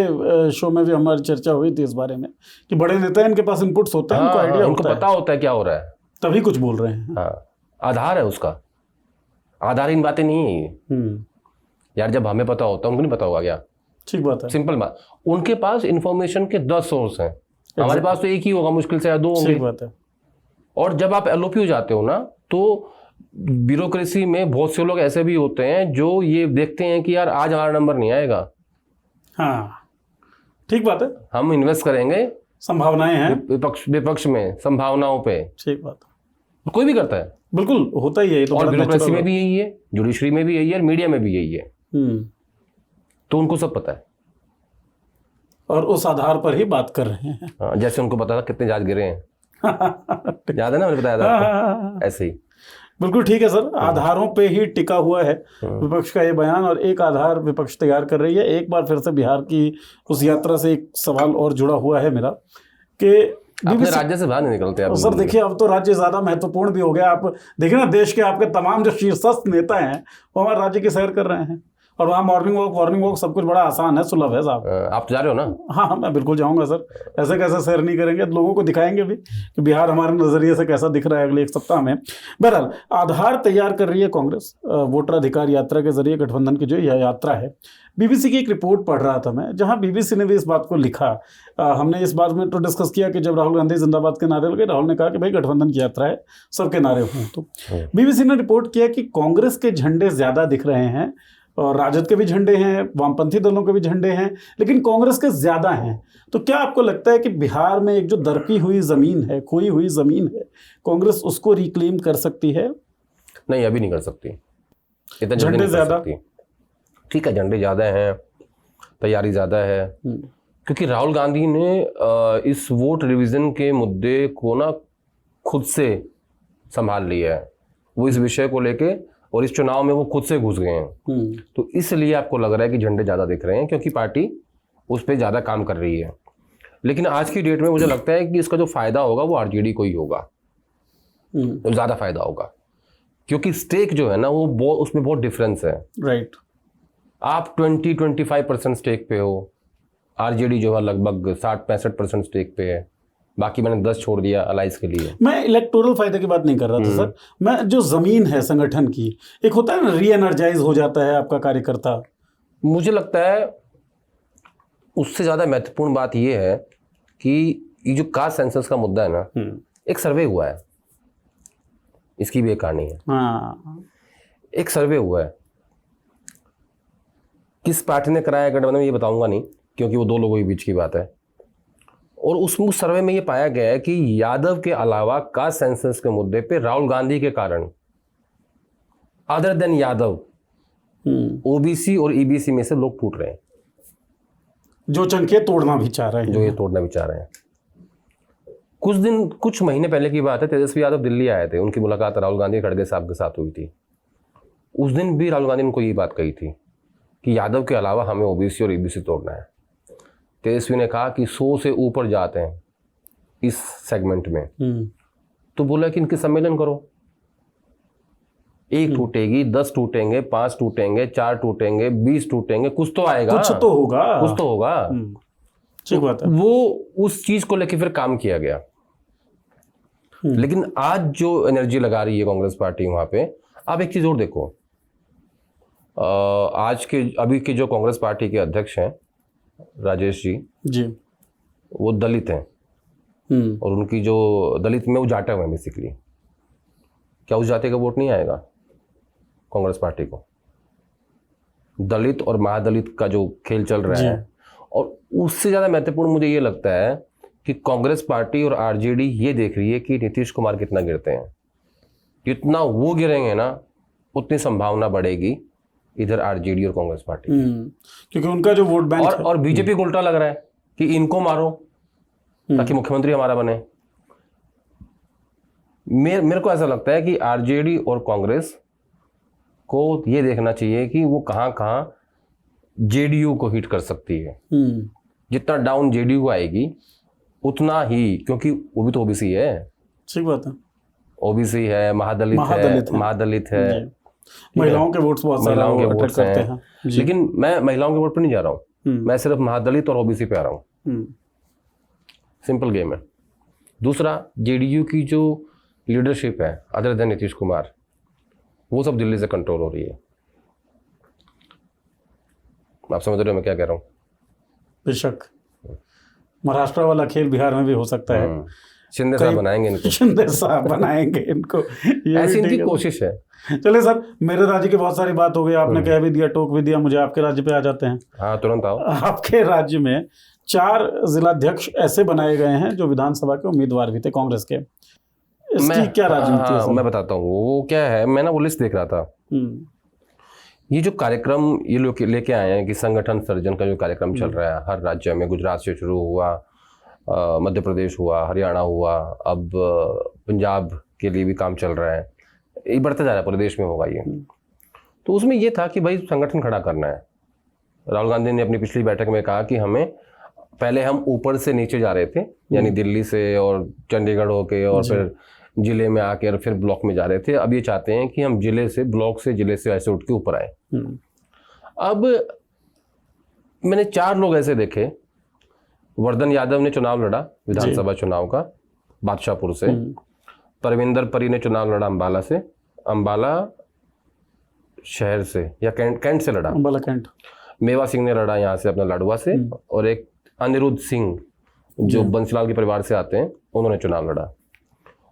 शो में भी हमारी चर्चा हुई थी इस बारे में कि बड़े नेता इनके पास इनपुट्स होते हैं, उनको आइडिया उनको पता होता है क्या हो रहा है, तभी कुछ बोल रहे हैं। हाँ, आधार है उसका, आधारहीन बातें नहीं है ये। यार जब हमें पता होता है उनको नहीं पता होगा क्या? ठीक बात है, सिंपल बात। उनके पास इंफॉर्मेशन के 10 सोर्स हैं, हमारे पास तो एक ही होगा, मुश्किल से 2 होंगे। बात है। और जब आप एलओपी हो जाते हो ना, तो ब्यूरोक्रेसी में बहुत से लोग ऐसे भी होते हैं जो ये देखते हैं कि यार आज हमारा नंबर नहीं आएगा। हाँ ठीक बात है, हम इन्वेस्ट करेंगे, संभावनाएं हैं विपक्ष में, संभावनाओं पे। ठीक बात है, कोई भी करता है, बिल्कुल होता ही है। तो और ब्यूरोक्रेसी में भी यही है, जुडिशरी में भी यही है, मीडिया में भी यही है। तो उनको सब पता है। और उस आधार पर ही बात कर रहे हैं। हाँ, जैसे उनको पता था कितने जहाज गिरे हैं, याद है ना, मैंने बताया था आपको, ऐसे ही। बिल्कुल ठीक है सर, आधारों पे ही टिका हुआ है विपक्ष का ये बयान, और एक आधार विपक्ष तैयार कर रही है। एक बार फिर से बिहार की उस यात्रा से एक सवाल और जुड़ा हुआ है मेरा कि अपने राज्य से बाहर नहीं निकलते आप। सर देखिए, अब तो राज्य ज्यादा महत्वपूर्ण भी हो गया। आप देखिए ना, देश के आपके तमाम जो शीर्षस्थ नेता हैं वो हमारे राज्य की सैर कर रहे हैं, और वहाँ मॉर्निंग वॉक सब कुछ बड़ा आसान है, सुलभ है साहब। आप जा रहे हो ना? हाँ, मैं बिल्कुल जाऊंगा सर। ऐसे कैसे सैर नहीं करेंगे, लोगों को दिखाएंगे भी कि बिहार हमारे नजरिए से कैसा दिख रहा है अगले एक सप्ताह में। बहरहाल, आधार तैयार कर रही है कांग्रेस वोटर अधिकार यात्रा के जरिए, गठबंधन की जो यह यात्रा है। बीबीसी की एक रिपोर्ट पढ़ रहा था मैं, जहां बीबीसी ने भी इस बात को लिखा। हमने इस बात में तो डिस्कस किया कि जब राहुल गांधी जिंदाबाद के नारे लगे, राहुल ने कहा कि भाई गठबंधन की यात्रा है, सबके नारे हों। तो बीबीसी ने रिपोर्ट किया कि कांग्रेस के झंडे ज्यादा दिख रहे हैं, और राजद के भी झंडे हैं, वामपंथी दलों के भी झंडे हैं, लेकिन कांग्रेस के ज्यादा हैं। तो क्या आपको लगता है कि बिहार में एक जो दरकी हुई जमीन है, खोई हुई जमीन है, कांग्रेस उसको रिक्लेम कर सकती है? नहीं, अभी नहीं कर सकती, इतना झंडे ज्यादा। ठीक है, झंडे ज्यादा हैं, तैयारी ज्यादा है, क्योंकि राहुल गांधी ने इस वोट रिवीजन के मुद्दे को ना खुद से संभाल लिया है। वो इस विषय को लेके और इस चुनाव में वो खुद से घुस गए हैं। तो इसलिए आपको लग रहा है कि झंडे ज्यादा दिख रहे हैं, क्योंकि पार्टी उस पर ज्यादा काम कर रही है। लेकिन आज की डेट में मुझे लगता है कि इसका जो फायदा होगा वो आरजेडी को ही होगा, तो ज्यादा फायदा होगा, क्योंकि स्टेक जो है ना वो उसमें बहुत डिफरेंस है। राइट। आप 20-25% स्टेक पे हो, आरजेडी जो है लगभग 60-65% स्टेक पे है, बाकी मैंने 10 छोड़ दिया अलाइंस के लिए। मैं इलेक्टोरल फायदे की बात नहीं कर रहा था सर, मैं जो जमीन है संगठन की, एक होता है ना, री एनर्जाइज हो जाता है आपका कार्यकर्ता। मुझे लगता है उससे ज्यादा महत्वपूर्ण बात यह है कि ये जो कास्ट सेंसस का मुद्दा है ना, एक सर्वे हुआ है, इसकी भी एक कहानी है। हाँ, एक सर्वे हुआ है, किस पार्टी ने कराया गठबंधन में ये बताऊंगा नहीं, क्योंकि वो दो लोगों के बीच की बात है। और उस सर्वे में ये पाया गया है कि यादव के अलावा कास्ट सेंसस के मुद्दे पे राहुल गांधी के कारण, अदर देन यादव, ओबीसी और ईबीसी में से लोग टूट रहे हैं, जो चंके तोड़ना भी चाह रहे हैं, जो ये तोड़ना भी चाह रहे हैं। कुछ महीने पहले की बात है, तेजस्वी यादव दिल्ली आए थे, उनकी मुलाकात राहुल गांधी खड़गे साहब के साथ हुई थी। उस दिन भी राहुल गांधी ने उनको ये बात कही थी कि यादव के अलावा हमें ओबीसी और ईबीसी तोड़ना है। तेजस्वी ने कहा कि 100 से ऊपर जाते हैं इस सेगमेंट में, तो बोला कि इनके सम्मेलन करो, 1 टूटेगी, 10 टूटेंगे, 5 टूटेंगे, 4 टूटेंगे, 20 टूटेंगे, कुछ तो आएगा, कुछ तो होगा, कुछ तो होगा। ठीक बात है। वो उस चीज को लेकर फिर काम किया गया। लेकिन आज जो एनर्जी लगा रही है कांग्रेस पार्टी वहां पे, आप एक चीज और देखो, आज के अभी के जो कांग्रेस पार्टी के अध्यक्ष हैं राजेश जी, वो दलित हैं, और उनकी जो दलित में वो जाटे हुए हैं बेसिकली। क्या उस जाति का वोट नहीं आएगा कांग्रेस पार्टी को? दलित और महादलित का जो खेल चल रहा है, और उससे ज्यादा महत्वपूर्ण मुझे ये लगता है कि कांग्रेस पार्टी और आरजेडी ये देख रही है कि नीतीश कुमार कितना गिरते हैं। जितना वो गिरेंगे ना, उतनी संभावना बढ़ेगी इधर आरजेडी और कांग्रेस पार्टी, क्योंकि उनका जो वोट बैंक और बीजेपी को उल्टा लग रहा है कि इनको मारो ताकि मुख्यमंत्री हमारा बने। मेरे को ऐसा लगता है कि आरजेडी और कांग्रेस को ये देखना चाहिए कि वो कहां जेडीयू को हिट कर सकती है। जितना डाउन जेडीयू आएगी उतना ही, क्योंकि वो भी तो ओबीसी है। ठीक बात है, ओबीसी है, महादलित है, महिलाओं के वोट्स बहुत महिलाओं के वोट करते हैं। लेकिन मैं महिलाओं के वोट पर नहीं जा रहा हूँ, मैं सिर्फ महादलित और ओबीसी पे आ रहा हूँ। सिंपल गेम है। दूसरा, जेडीयू की जो लीडरशिप है अदर देन नीतीश कुमार, वो सब दिल्ली से कंट्रोल हो रही है। आप समझ रहे हो मैं क्या कह रहा हूँ? बेशक महाराष्ट्र वाला खेल बिहार में भी हो सकता है। शिंदे साहब बनाएंगे इनको, शिंदे साहब बनाएंगे इनको, ऐसी इनकी कोशिश है। चले सर, मेरे राज्य की बहुत सारी बात हो गई, आपने कह भी दिया, टोक भी दिया, मुझे आपके राज्य पे आ जाते हैं। हाँ, तुरंत आओ। आपके राज्य में 4 जिलाध्यक्ष ऐसे बनाए गए हैं जो विधानसभा के उम्मीदवार भी थे कांग्रेस के। इसकी क्या राजनीति है? मैं बताता हूँ वो क्या है। मैं ना वो लिस्ट देख रहा था, ये जो कार्यक्रम ये लोग लेके आए हैं कि संगठन सर्जन का जो कार्यक्रम चल रहा है हर राज्य में, गुजरात से शुरू हुआ, मध्य प्रदेश हुआ, हरियाणा हुआ, अब पंजाब के लिए भी काम चल रहा है, ये बढ़ता जा रहा है, पूरे देश में होगा ये। तो उसमें ये था कि भाई संगठन खड़ा करना है। राहुल गांधी ने अपनी पिछली बैठक में कहा कि हमें पहले हम ऊपर से नीचे जा रहे थे, यानी दिल्ली से और चंडीगढ़ होके और फिर जिले में आके और फिर ब्लॉक में जा रहे थे। अब ये चाहते हैं कि हम जिले से, ब्लॉक से, जिले से ऐसे उठ के ऊपर आए। अब मैंने 4 लोग ऐसे देखे। वर्धन यादव ने चुनाव लड़ा विधानसभा चुनाव का बादशाहपुर से, परविंदर परी ने चुनाव लड़ा अंबाला से, अंबाला शहर से या कैंट से लड़ा, अंबाला कैंट। मेवा सिंह ने लड़ा यहाँ से अपना लाडवा से, और एक अनिरुद्ध सिंह जो बंसीलाल के परिवार से आते हैं, उन्होंने चुनाव लड़ा,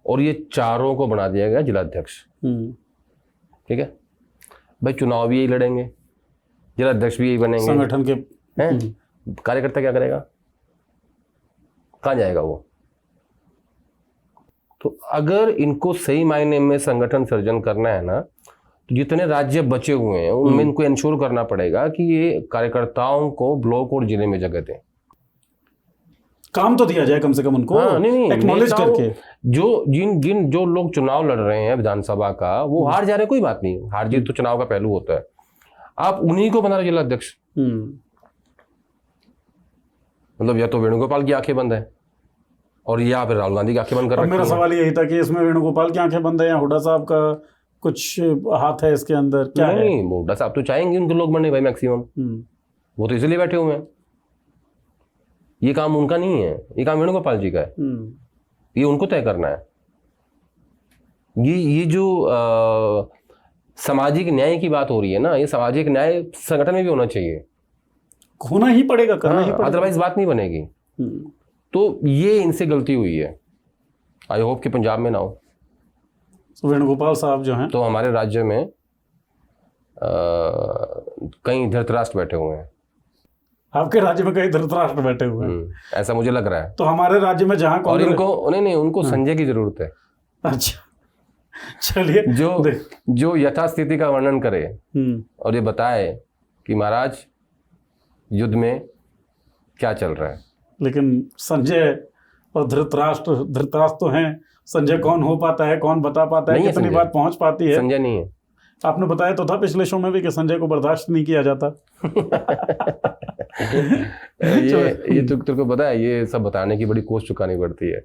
और ये चारों को बना दिया गया जिलाध्यक्ष। ठीक है भाई, चुनाव भी यही लड़ेंगे, जिलाध्यक्ष भी यही बनेंगे, संगठन के हैं। कार्यकर्ता क्या करेगा, कहाँ जाएगा वो? तो अगर इनको सही मायने में संगठन सर्जन करना है ना, तो जितने राज्य बचे हुए हैं उनमें इनको इंश्योर करना पड़ेगा कि ये कार्यकर्ताओं को ब्लॉक और जिले में जगह दें। काम तो दिया जाए कम से कम उनको, नहीं, एक्नॉलेज करके। जो लोग चुनाव लड़ रहे हैं विधानसभा का, वो हार जा रहे हैं, कोई बात नहीं, हार जीत तो चुनाव का पहलू होता है, आप उन्हीं को बना रहे जिलाध्यक्ष। मतलब या तो वेणुगोपाल की आंखें बंद है, और या फिर राहुल गांधी की आंखें बंद कर रखी हैं। मेरा सवाल यही था कि इसमें वेणुगोपाल की आंखें बंद है या हुड्डा साहब का कुछ हाथ है इसके अंदर, क्या है? नहीं, हुड्डा साहब तो चाहेंगे उनके लोग बनने भाई मैक्सिमम, वो तो इसलिए बैठे हुए हैं। ये काम उनका नहीं है, ये काम वेणुगोपाल जी का है, ये उनको तय करना है। ये जो सामाजिक न्याय की बात हो रही है ना, ये सामाजिक न्याय संगठन में भी होना चाहिए, होना ही पड़ेगा, करना ही पड़ेगा, अदरवाइज बात नहीं बनेगी। तो ये इनसे गलती हुई है, आई होप कि पंजाब में ना हो। वेणुगोपाल साहब जो हैं, तो हमारे राज्य में कई धृतराष्ट्र बैठे हुए हैं। आपके राज्य में कई धृतराष्ट्र बैठे हुए हैं, ऐसा मुझे लग रहा है। तो हमारे राज्य में जहाँ और इनको नहीं, उनको संजय की जरूरत है। अच्छा, चलिए, जो यथास्थिति का वर्णन करे और ये बताए कि महाराज युद्ध में क्या चल रहा है। लेकिन संजय और धृतराष्ट्र तो हैं, संजय कौन हो पाता है, कौन बता पाता है, कितनी बात पहुंच पाती है? संजय नहीं है। आपने बताया तो था पिछले शो में भी कि संजय को बर्दाश्त नहीं किया जाता। ये तो तेरे को पता है, ये सब बताने की बड़ी कोशिश चुकानी पड़ती है।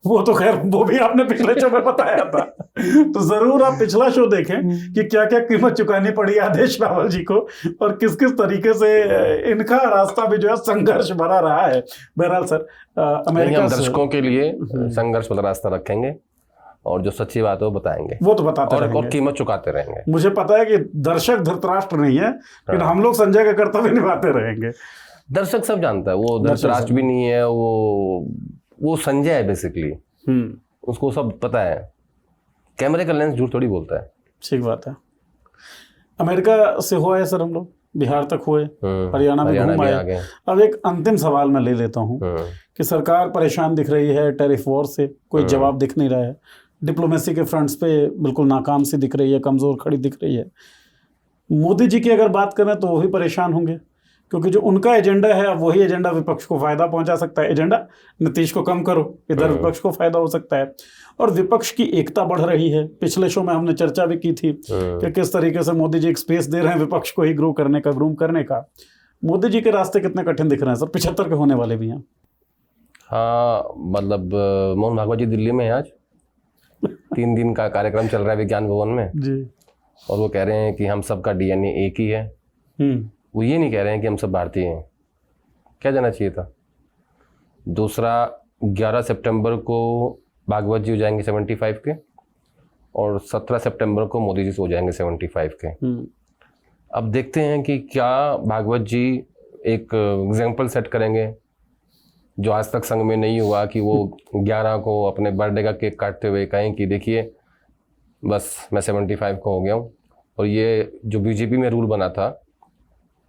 वो तो खैर, वो भी आपने पिछले शो में बताया था। तो जरूर आप पिछला शो देखें कि क्या क्या कीमत चुकानी पड़ी आदेश रावल जी को, और किस किस तरीके से इनका रास्ता भी जो है संघर्ष भरा रहा है। बहरहाल सर, अमेरिका दर्शकों के लिए संघर्ष वाला रास्ता रखेंगे, और जो सच्ची बात है वो बताएंगे, वो तो बताते रहेंगे, और कीमत चुकाते रहेंगे। मुझे पता है कि दर्शक धृतराष्ट्र नहीं है, लेकिन हम लोग संजय का कर्तव्य निभाते रहेंगे। दर्शक सब जानता है, वो धृतराष्ट्र भी नहीं है, वो संजय है बेसिकली, उसको सब पता है। कैमरे का लेंस झूठ थोड़ी बोलता है। ठीक बात है। अमेरिका से हुआ है सर, हम लोग बिहार तक हुए, हरियाणा में घूम आए। अब एक अंतिम सवाल मैं ले लेता हूँ कि सरकार परेशान दिख रही है टैरिफ वॉर से, कोई जवाब दिख नहीं रहा है, डिप्लोमेसी के फ्रंट्स पे बिल्कुल नाकाम सी दिख रही है, कमज़ोर खड़ी दिख रही है। मोदी जी की अगर बात करें तो वो भी परेशान होंगे, क्योंकि जो उनका एजेंडा है, अब वही एजेंडा विपक्ष को फायदा पहुंचा सकता है। एजेंडा नीतीश को कम करो, इधर विपक्ष को फायदा हो सकता है, और विपक्ष की एकता बढ़ रही है। पिछले शो में हमने चर्चा भी की थी कि किस तरीके से मोदी जी एक स्पेस दे रहे हैं विपक्ष को ही ग्रूम करने का। मोदी जी के रास्ते कितने कठिन दिख रहे हैं सर? 75 के होने वाले भी हैं। हाँ, मतलब मोहन भागवत जी दिल्ली में है आज 3 दिन का कार्यक्रम चल रहा है विज्ञान भवन में जी, और वो कह रहे हैं कि हम सबका डीएनए एक ही है। वो ये नहीं कह रहे हैं कि हम सब भारतीय हैं। क्या जाना चाहिए था। दूसरा, 11 सितंबर को भागवत जी हो जाएंगे 75 के, और 17 सितंबर को मोदी जी हो जाएंगे 75 के। अब देखते हैं कि क्या भागवत जी एक एग्जाम्पल सेट करेंगे जो आज तक संघ में नहीं हुआ, कि वो 11 को अपने बर्थडे का केक काटते हुए कहें कि देखिए बस मैं 75 को हो गया हूँ, और ये जो बीजेपी में रूल बना था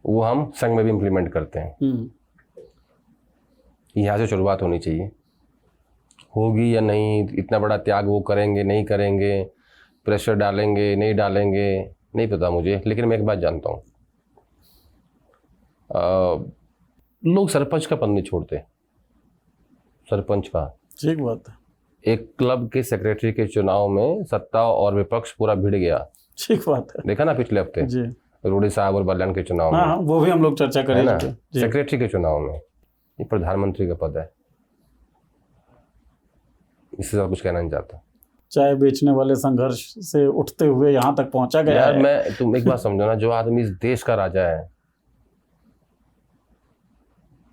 वो हम संघ में भी इम्प्लीमेंट करते हैं। यहाँ से शुरुआत होनी चाहिए। होगी या नहीं, इतना बड़ा त्याग वो करेंगे नहीं करेंगे, प्रेशर डालेंगे नहीं डालेंगे, नहीं पता मुझे, लेकिन मैं एक बात जानता हूँ, लोग सरपंच का पद नहीं छोड़ते, सरपंच का। ठीक बात है। एक क्लब के सेक्रेटरी के चुनाव में सत्ता और विपक्ष पूरा भिड़ गया। ठीक बात है। देखा ना पिछले हफ्ते जी। रूडी साहब और बल्यान के चुनाव में। हाँ, वो भी हम लोग चर्चा है करेंगे ना, जी। सेक्रेटरी के चुनाव में। ये प्रधानमंत्री का पद है, इससे ज्यादा कुछ कहना नहीं चाहता। चाय बेचने वाले संघर्ष से उठते हुए यहाँ तक पहुंचा गया यार है। तुम एक बात समझो ना, जो आदमी इस देश का राजा है,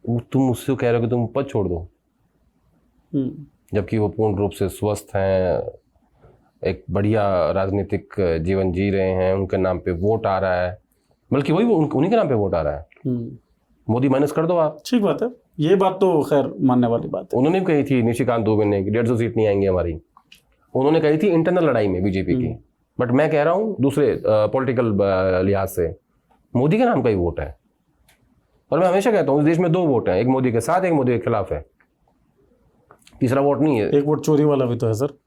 तुम मुझसे कह रहे हो कि तुम पद छोड़ दो, जबकि वो पूर्ण रूप से स्वस्थ हैं, एक बढ़िया राजनीतिक जीवन जी रहे हैं, उनके नाम पे वोट आ रहा है, बल्कि वही उन्हीं के नाम पे वोट आ रहा है। मोदी माइनस कर दो आप। ठीक बात है, ये बात तो खैर मानने वाली बात है। उन्होंने भी कही थी निशिकांत दुबे ने कि 150 सीट नहीं आएंगी हमारी, उन्होंने कही थी इंटरनल लड़ाई में बीजेपी की। बट मैं कह रहा हूँ दूसरे पॉलिटिकल लिहाज से मोदी के नाम का ही वोट है, और मैं हमेशा कहता हूँ इस देश में 2 वोट हैं, एक मोदी के साथ, एक मोदी के खिलाफ है, तीसरा वोट नहीं है। एक वोट चोरी वाला भी तो है सर।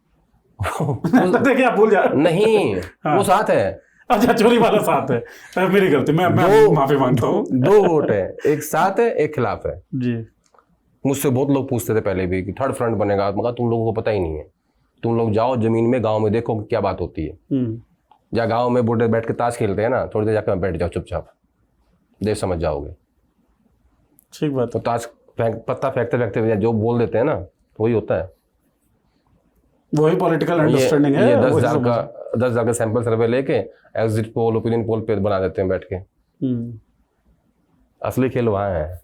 देखिए आप भूल जा। नहीं, हाँ। वो साथ है। अच्छा, चोरी वाला साथ है, मेरी गलती, मैं माफी मांगता हूँ। 2 वोट है, एक साथ है एक खिलाफ है जी। मुझसे बहुत लोग पूछते थे पहले भी कि थर्ड फ्रंट बनेगा, मगर तुम लोगों को पता ही नहीं है। तुम लोग जाओ जमीन में, गांव में देखो क्या बात होती है। या गांव में बूढ़े बैठ के ताश खेलते हैं ना, थोड़ी देर जाकर बैठ जाओ चुपचाप, देश समझ जाओगे। ठीक बात तो है। ताश पत्ता फेंकते फेंकते जो बोल देते हैं ना, तो वही होता है। वही पॉलिटिकल अंडरस्टैंडिंग है। ये 10,000 का सैंपल सर्वे लेके एग्जिट पोल, ओपिनियन पोल पे बना देते हैं बैठ के। असली खेल वहाँ है।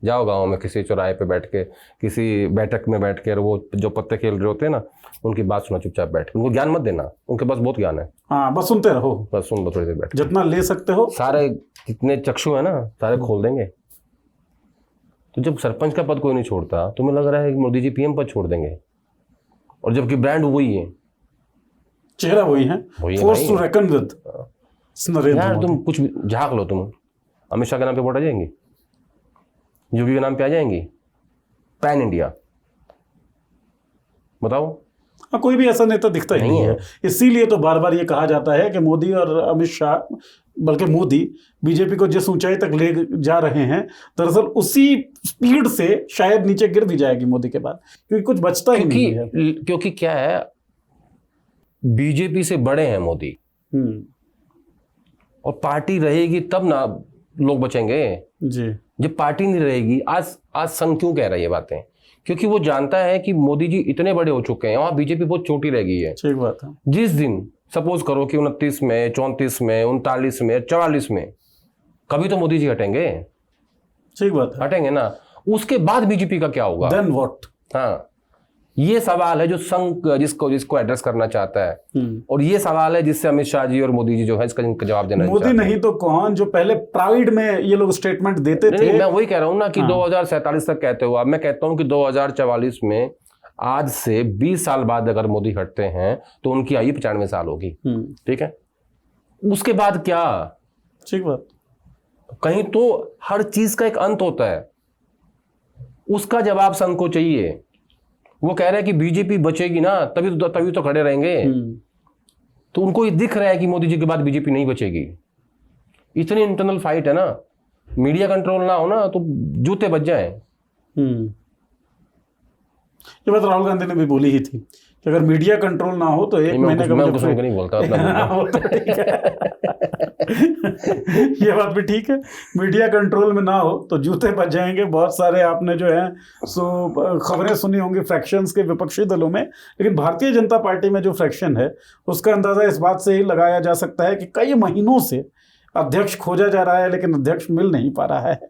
जाओ गांव में किसी चौराहे पे बैठ के, किसी बैठक में बैठ के, वो जो पत्ते खेल रहे होते हैं ना, उनकी बात सुना चुपचाप बैठ के। उनको ज्ञान मत देना, उनके पास बहुत ज्ञान है। हाँ, बस सुनते रहो, बस सुन लो थोड़ी देर बैठ, जितना ले सकते हो। सारे जितने चक्षु है ना सारे खोल देंगे। तो जब सरपंच का पद कोई नहीं छोड़ता, तुम्हें लग रहा है कि मोदी जी पीएम पद छोड़ देंगे, और जबकि ब्रांड वही है, चेहरा वही है, force to reckon with Narendra यार। मोदी। तुम कुछ झाँक लो, तुम अमित शाह के नाम पे वोट आ जाएंगी, योगी के नाम पे आ जाएंगी, पैन इंडिया, बताओ। हाँ, कोई भी ऐसा नेता दिखता ही नहीं है। इसीलिए तो बार बार ये कहा जाता है कि मोदी और अमित शाह, बल्कि मोदी बीजेपी को जिस ऊंचाई तक ले जा रहे हैं, दरअसल उसी स्पीड से शायद नीचे गिर भी जाएगी मोदी के बाद, क्योंकि कुछ बचता ही नहीं है। क्योंकि क्या है, बीजेपी से बड़े हैं मोदी, और पार्टी रहेगी तब ना लोग बचेंगे जी। जब पार्टी नहीं रहेगी। आज संघ क्यों कह रहा है ये बातें, क्योंकि वो जानता है कि मोदी जी इतने बड़े हो चुके हैं, वहां बीजेपी बहुत छोटी रह गई है। ठीक बात है। जिस दिन सपोज करो कि 29 में, 34 में, 39 में, 44 में कभी तो मोदी जी हटेंगे। ठीक बात है। हटेंगे ना, उसके बाद बीजेपी का क्या होगा? Then what? हाँ, ये सवाल है जो संघ जिसको एड्रेस करना चाहता है, और ये सवाल है जिससे अमित शाह जी और मोदी जी जो है इसका जवाब देना मोदी नहीं तो कौन, जो पहले प्राइड में ये लोग स्टेटमेंट देते थे। मैं वही कह रहा हूं ना कि 2047 तक कहते हो, अब मैं कहता हूं कि 2044 में, आज से 20 साल बाद अगर मोदी हटते हैं तो उनकी आयु 95 साल होगी। ठीक है, उसके बाद क्या? ठीक बात। कहीं तो हर चीज का एक अंत होता है, उसका जवाब संघ को चाहिए। वो कह रहे हैं कि बीजेपी बचेगी ना, तभी तो खड़े रहेंगे। तो उनको ये दिख रहा है कि मोदी जी के बाद बीजेपी नहीं बचेगी। इतनी इंटरनल फाइट है ना, मीडिया कंट्रोल ना हो ना तो जूते बच जाए। ये बात राहुल गांधी ने भी बोली ही थी कि अगर मीडिया कंट्रोल ना हो तो 1 महीने का नहीं बोलता ये बात भी ठीक है, मीडिया कंट्रोल में ना हो तो जूते बच जाएंगे। बहुत सारे आपने जो है सो खबरें सुनी होंगी फ्रैक्शंस के विपक्षी दलों में, लेकिन भारतीय जनता पार्टी में जो फ्रैक्शन है उसका अंदाजा इस बात से ही लगाया जा सकता है कि कई महीनों से अध्यक्ष खोजा जा रहा है, लेकिन अध्यक्ष मिल नहीं पा रहा है।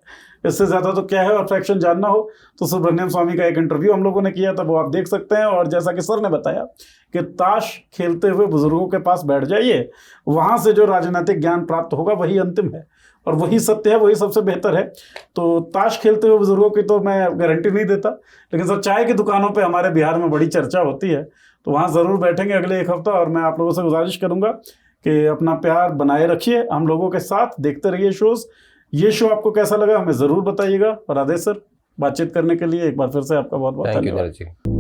इससे ज़्यादा तो क्या है। और फ्रैक्शन जानना हो तो सुब्रमण्यम स्वामी का एक इंटरव्यू हम लोगों ने किया था, वो आप देख सकते हैं। और जैसा कि सर ने बताया कि ताश खेलते हुए बुजुर्गों के पास बैठ जाइए, वहाँ से जो राजनीतिक ज्ञान प्राप्त होगा वही अंतिम है और वही सत्य है, वही सबसे बेहतर है। तो ताश खेलते हुए बुजुर्गों की तो मैं गारंटी नहीं देता, लेकिन सर चाय की दुकानों पर हमारे बिहार में बड़ी चर्चा होती है, तो वहाँ ज़रूर बैठेंगे अगले 1 हफ्ता। और मैं आप लोगों से गुजारिश करूँगा कि अपना प्यार बनाए रखिए हम लोगों के साथ, देखते रहिए शोज़। ये शो आपको कैसा लगा हमें ज़रूर बताइएगा। और आदेश सर, बातचीत करने के लिए एक बार फिर से आपका बहुत बहुत धन्यवाद।